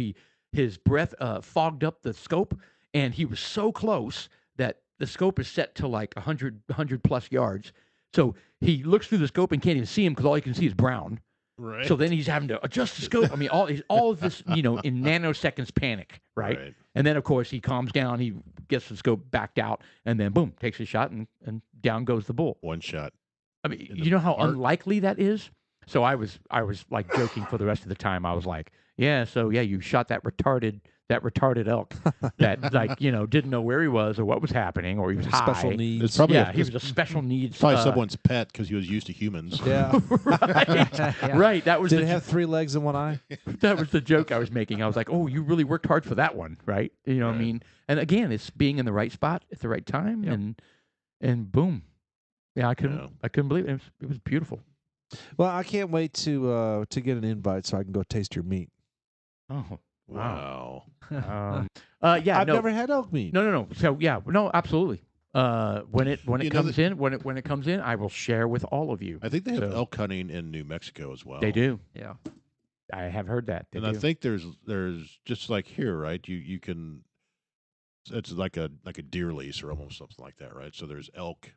his breath fogged up the scope, and he was so close that the scope is set to like 100 plus yards. So he looks through the scope and can't even see him because all he can see is brown. Right. So then he's having to adjust the scope. I mean, all of this, in nanoseconds panic, right? And then, of course, he calms down. He gets the scope backed out, and then, boom, takes a shot, and down goes the bull. One shot. I mean, In the you know how heart. unlikely that is? So I was like joking for the rest of the time. I was like, yeah, so yeah, you shot that retarded elk that didn't know where he was or what was happening, or he was high. Special needs. It's probably Yeah, he was a special needs. probably someone's pet because he was used to humans. Yeah. right, Yeah. right. That was Did the it have 3 legs and 1 eye? that was the joke I was making. I was like, oh, you really worked hard for that one, right? You know what I Right. mean? And again, it's being in the right spot at the right time, Yep. and boom. Yeah, I couldn't Yeah. I couldn't believe it. It was beautiful. Well, I can't wait to get an invite so I can go taste your meat. Oh, Wow. yeah, I've no, never had elk meat. no. So yeah, no, absolutely. When it You know comes in, when it comes in, I will share with all of you. I think they have So- elk hunting in New Mexico as well. They do. Yeah. I have heard that. They And do. I think there's just like here, right? You can it's like a deer lease or almost something like that, right? So there's elk,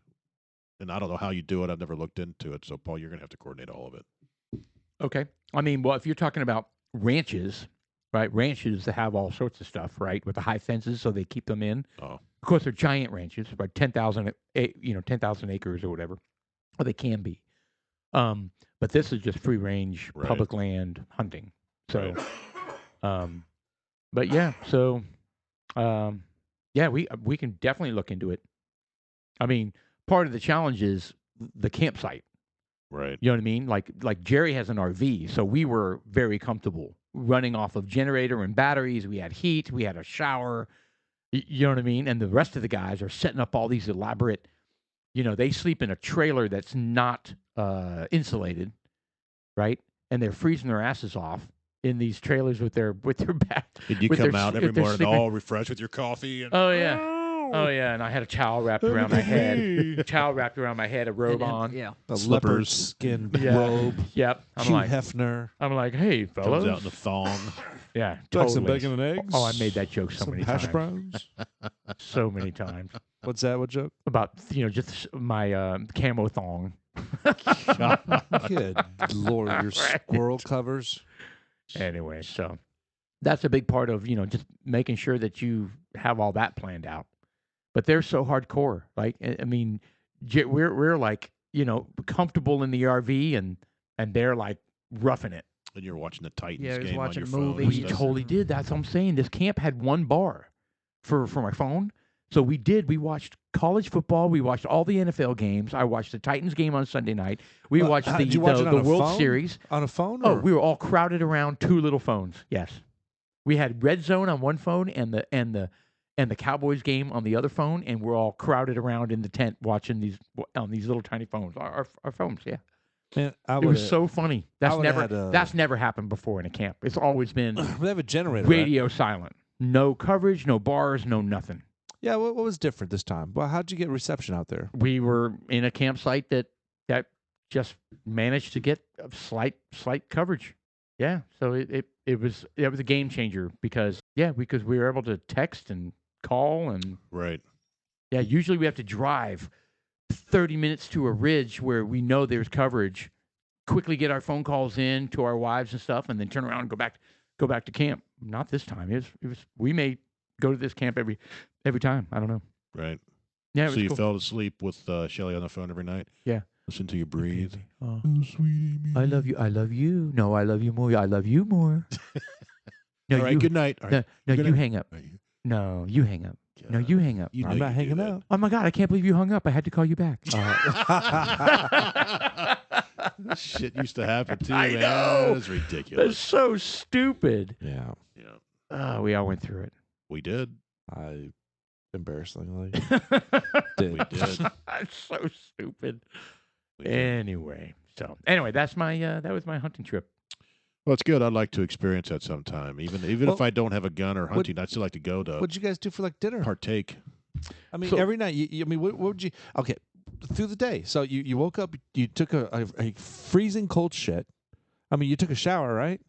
and I don't know how you do it. I've never looked into it. So Paul, you're gonna have to coordinate all of it. Okay. I mean, well, if you're talking about ranches, right? Ranches that have all sorts of stuff, right? With the high fences, so they keep them in. Oh, Of course, they're giant ranches, about 10,000, 10,000 acres or whatever, or they can be. But this is just free range Right. public land hunting. So, right. but yeah, so, yeah, we can definitely look into it. I mean, part of the challenge is the campsite. Right. You know what I mean? Like Jerry has an RV, so we were very comfortable running off of generator and batteries. We had heat, we had a shower. You know what I mean? And the rest of the guys are setting up all these elaborate. They sleep in a trailer that's not insulated, right? And they're freezing their asses off in these trailers with their back. Did you with come their out s- every if they're morning sleeping- all refreshed with your coffee? And, Oh yeah. Oh yeah, and I had a towel wrapped around my head. Towel wrapped around my head, a robe on. Yeah. A Slippers. leopard skin Yeah. robe. Yep. Hugh Hefner. I'm like, hey, fellas. comes out in a thong. Yeah, Like some totally. bacon and eggs. Oh, I made that joke so Some many hash times. browns. So many times What's that? What joke? about just my camo thong. Good Lord, your Right. squirrel covers. Anyway, so that's a big part of just making sure that you have all that planned out. But they're so hardcore. Like I mean, we're like comfortable in the RV and they're like roughing it. And you're watching the Titans Yeah, he was game on watching your a phone. movie. and We stuff. totally did. That's what I'm saying. This camp had one bar for my phone. So we watched college football. We watched all the NFL games. I watched the Titans game on Sunday night. We Well, watched the did you watch it on a World phone? Series. On a phone? Oh, or- we were all crowded around two little phones. Yes. We had Red Zone on one phone and the Cowboys game on the other phone, and we're all crowded around in the tent watching these on these little tiny phones. Our phones, yeah. Man, I It was so funny. That's would've never had a- that's never happened before in a camp. It's always been They have a generator. Right? radio silent. No coverage, no bars, no nothing. Yeah, what was different this time? Well, how'd you get reception out there? We were in a campsite that just managed to get a slight coverage. Yeah, so it was a game changer because we were able to text and call and Right. yeah, usually we have to drive 30 minutes to a ridge where we know there's coverage, quickly get our phone calls in to our wives and stuff, and then turn around and go back to camp. Not this time. It was we may go to this camp every time. I don't know. Right. Yeah, it So was you cool. fell asleep with Shelly on the phone every night? Yeah. Listen to you breathe. Oh, Oh, sweet Amy. I love you. I love you. No, I love you more. I love you more. No, All right, you, good night. All right. no, Good you night. hang up. All right, No, you hang up. No, you hang up. You know I'm not you do hanging that. up. Oh my God, I can't believe you hung up. I had to call you back. Shit used to happen too, I man. know. It's That's ridiculous. so stupid. Yeah, Yeah. We all went through it. We did. I embarrassingly We did. That's so stupid. We did. Anyway, that's my that was my hunting trip. Well, it's good. I'd like to experience that sometime. Even if Well, I don't have a gun or what- hunting, I'd still like to go to What'd you guys do for like dinner? partake. I mean, So- every night. I mean, what would you? Okay, through the day. So you woke up. You took a freezing cold shit. I mean, you took a shower, right?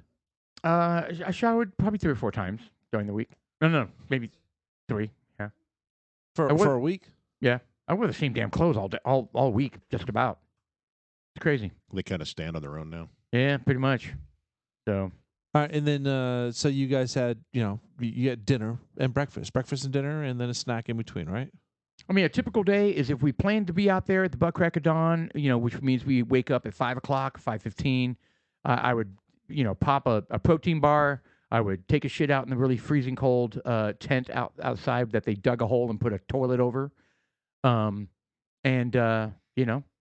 I showered probably 3 or 4 times during the week. No, maybe 3. Yeah, For I would- for a week. I wore the same damn clothes all day, all week, just about. It's crazy. They kind of stand on their own now. Yeah, pretty much. So All right, and then so you guys had you had dinner and breakfast and dinner, and then a snack in between, right? I mean, a typical day is if we plan to be out there at the buck crack of dawn, which means we wake up at 5 o'clock, 5:15. I would, pop a protein bar. I would take a shit out in the really freezing cold tent outside that they dug a hole and put a toilet over.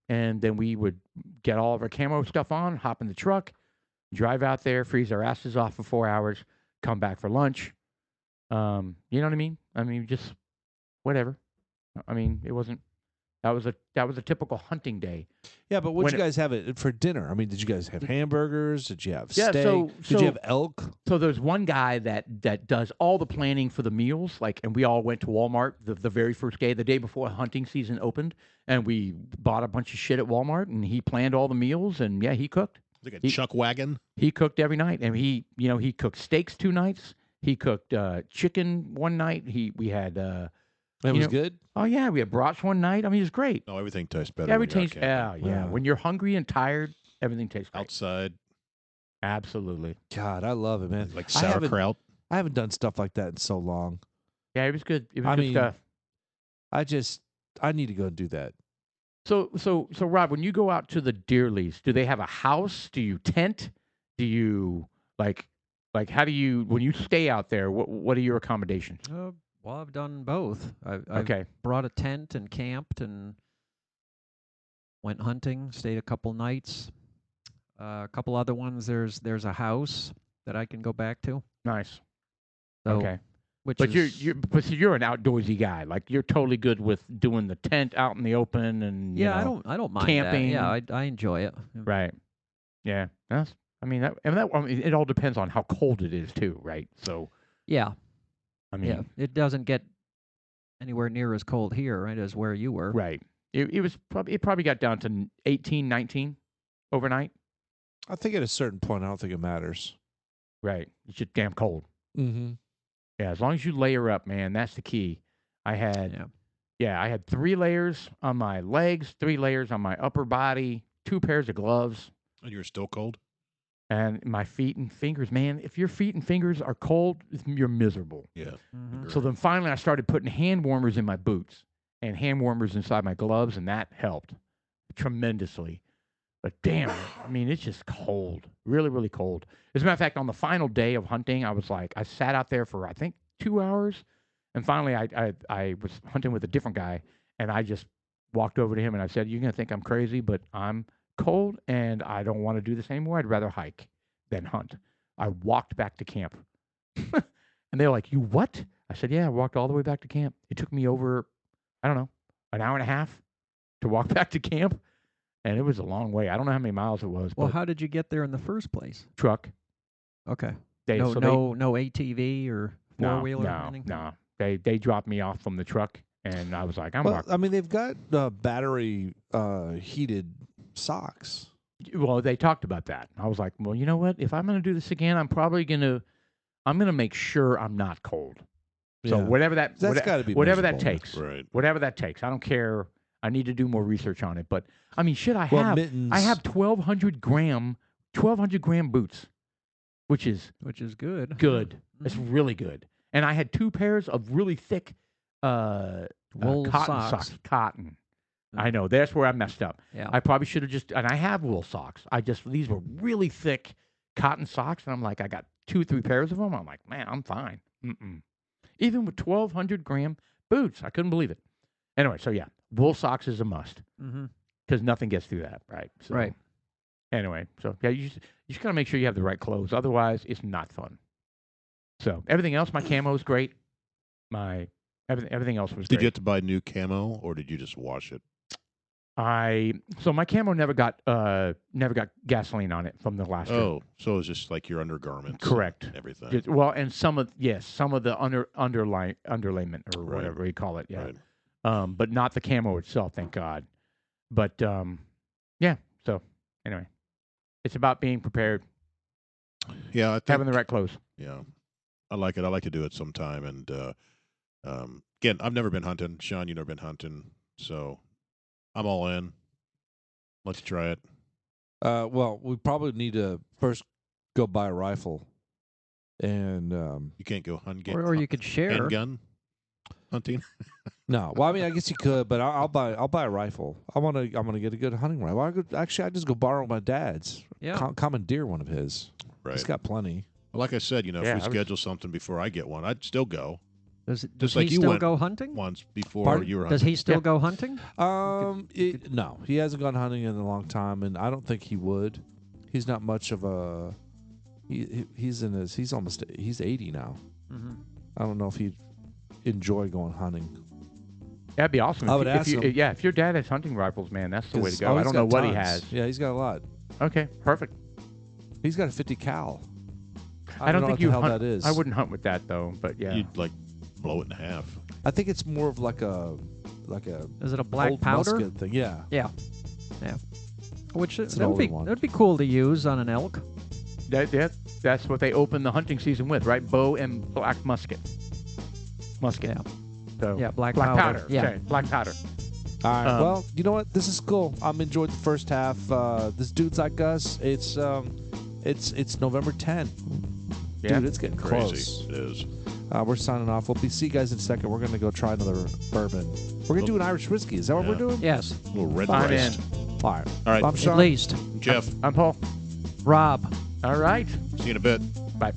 And then we would get all of our camo stuff on, hop in the truck, drive out there, freeze our asses off for 4 hours, come back for lunch. You know what I mean? I mean, just whatever. I mean, it wasn't That was a typical hunting day. Yeah, but what When did you guys have it for dinner? I mean, did you guys have hamburgers? Did you have Yeah, steak? so- Did so- you have elk? So there's one guy that does all the planning for the meals, and we all went to Walmart the very first day, the day before hunting season opened, and we bought a bunch of shit at Walmart, and he planned all the meals, and yeah, he cooked. Like a He- chuck wagon. He cooked every night, and he cooked steaks 2 nights. He cooked chicken one night. We had It you was know, good. oh yeah, we had brats one night. I mean, it's great. No, everything tastes better. Everything when tastes you're out camping. yeah. Yeah. When you're hungry and tired, everything tastes great. Outside, Absolutely. God, I love it, man. like I haven't- sauerkraut. I haven't done stuff like that in so long. Yeah, it was good. It was I good mean, stuff. I need to go and do that. So Rob, when you go out to the deer lease, do they have a house? Do you tent? Do you like how do you when you stay out there? What are your accommodations? Well, I've done both. I've Okay, brought a tent and camped and went hunting. Stayed a couple nights. A couple other ones. There's a house that I can go back to. nice. So, Okay, which but is, you're an outdoorsy guy. Like you're totally good with doing the tent out in the open and you yeah, know, I don't mind camping. that. Yeah, I enjoy it. right. Yeah, I mean, it all depends on how cold it is too, right? So Yeah, I mean, yeah. It doesn't get anywhere near as cold here, right, as where you were. right. It probably got down to 18, 19 overnight. I think at a certain point, I don't think it matters. Right. It's just damn cold. Mm-hmm. Yeah, as long as you layer up, man, that's the key. I had I had 3 layers on my legs, 3 layers on my upper body, 2 pairs of gloves, And you're still cold. and my feet and fingers. Man, if your feet and fingers are cold, you're miserable. Yeah. Mhm. So then finally I started putting hand warmers in my boots and hand warmers inside my gloves, and that helped tremendously. But damn, I mean, it's just cold, really, really cold. As a matter of fact, on the final day of hunting, I sat out there for I think 2 hours, and finally I was hunting with a different guy, and I just walked over to him and I said, "You're gonna think I'm crazy, but I'm cold and I don't want to do this anymore. I'd rather hike than hunt." I walked back to camp, and they were like, "You what?" I said, "Yeah, I walked all the way back to camp. It took me over, I don't know, an hour and a half to walk back to camp." And it was a long way. I don't know how many miles it was. Well, but how did you get there in the first place? truck. Okay. They, No, so no ATV or no, four wheeler. no, anything? no. They dropped me off from the truck, and I was like, I'm Well, walking. I mean, they've got battery heated socks. Well, they talked about that. I was like, well, you know what? If I'm going to do this again, I'm gonna make sure I'm not cold. So Yeah. whatever that That's got to be whatever that miserable. takes, Right. whatever that takes. I don't care. I need to do more research on it. But I mean, shit, I Well, have mittens. 1,200 gram boots, which is Which is good. good. It's Mhm. really good. And I had 2 pairs of really thick Wool cotton socks. Cotton. Mm. I know. That's where I messed up. Yeah. I probably should have and I have wool socks. These were really thick cotton socks. And I'm like, I got 2, 3 pairs of them. I'm like, man, I'm fine. Mm-mm. Even with 1,200 gram boots, I couldn't believe it. Anyway, so yeah, wool socks is a must Mm-hmm. because nothing gets through that. Right. So, Right. Anyway, so yeah, you just gotta make sure you have the right clothes. Otherwise, it's not fun. So everything else, my camo is great. My everything else was Did great. you have to buy new camo, or did you just wash it? So my camo never got gasoline on it from the last trip. Oh, so it's just like your undergarments. Correct. And everything. And some of the underlayment or Right. whatever you call it. Yeah. Right. But not the camo itself, thank God. But yeah. So anyway, it's about being prepared, Yeah, I think. having the right clothes. Yeah, I like it. I like to do it sometime. And again, I've never been hunting. Sean, you've never been hunting, so I'm all in. Let's try it. Well, we probably need to first go buy a rifle, and You can't go Or you could share. handgun hunting. no. Well, I mean, I guess you could, but I'll buy a rifle. I'm gonna get a good hunting rifle. I just go borrow my dad's. Yeah. Commandeer one of his. Right. He's got plenty. Well, like I said, if Yeah, we I was- schedule something before I get one, I'd still go Does Just he like you still went go hunting? once before Pardon? you were Does hunting. he still Yeah. go hunting? No, he hasn't gone hunting in a long time, and I don't think he would. He's not much of a. He's 80 now. Mm-hmm. I don't know if he'd enjoy going hunting. That'd be awesome. I would ask him. Yeah, if your dad has hunting rifles, man, that's the way to 'Cause- go. I he's don't got know what he tons. has. Yeah, he's got a lot. Okay, perfect. He's got a 50 cal. I don't know think what you the hell hunt. that is. I wouldn't hunt with that though, but yeah. You'd like blow it in half. I think it's more of like a Is it a black old powder? musket thing. Yeah. Yeah. Which It's an that would be older one. that'd be cool to use on an elk. That's what they open the hunting season with, right? Bow and black musket. Musket. Yeah. So Yeah, black powder. powder. Yeah. Okay, black powder. All right. Um, Well, you know what? This is cool. I'm enjoyed the first half. This dude's like us. It's November 10th. Yeah. Dude, it's getting Crazy. close. It is. We're signing off. We'll see you guys in a second. We're gonna go try another bourbon. We're gonna do an Irish whiskey. Is that what Yeah. we're doing? Yes, A little red I'm rice. in. All right. All right, I'm at Sean. least. Jeff. I'm Paul. Rob. All right. See you in a bit. Bye.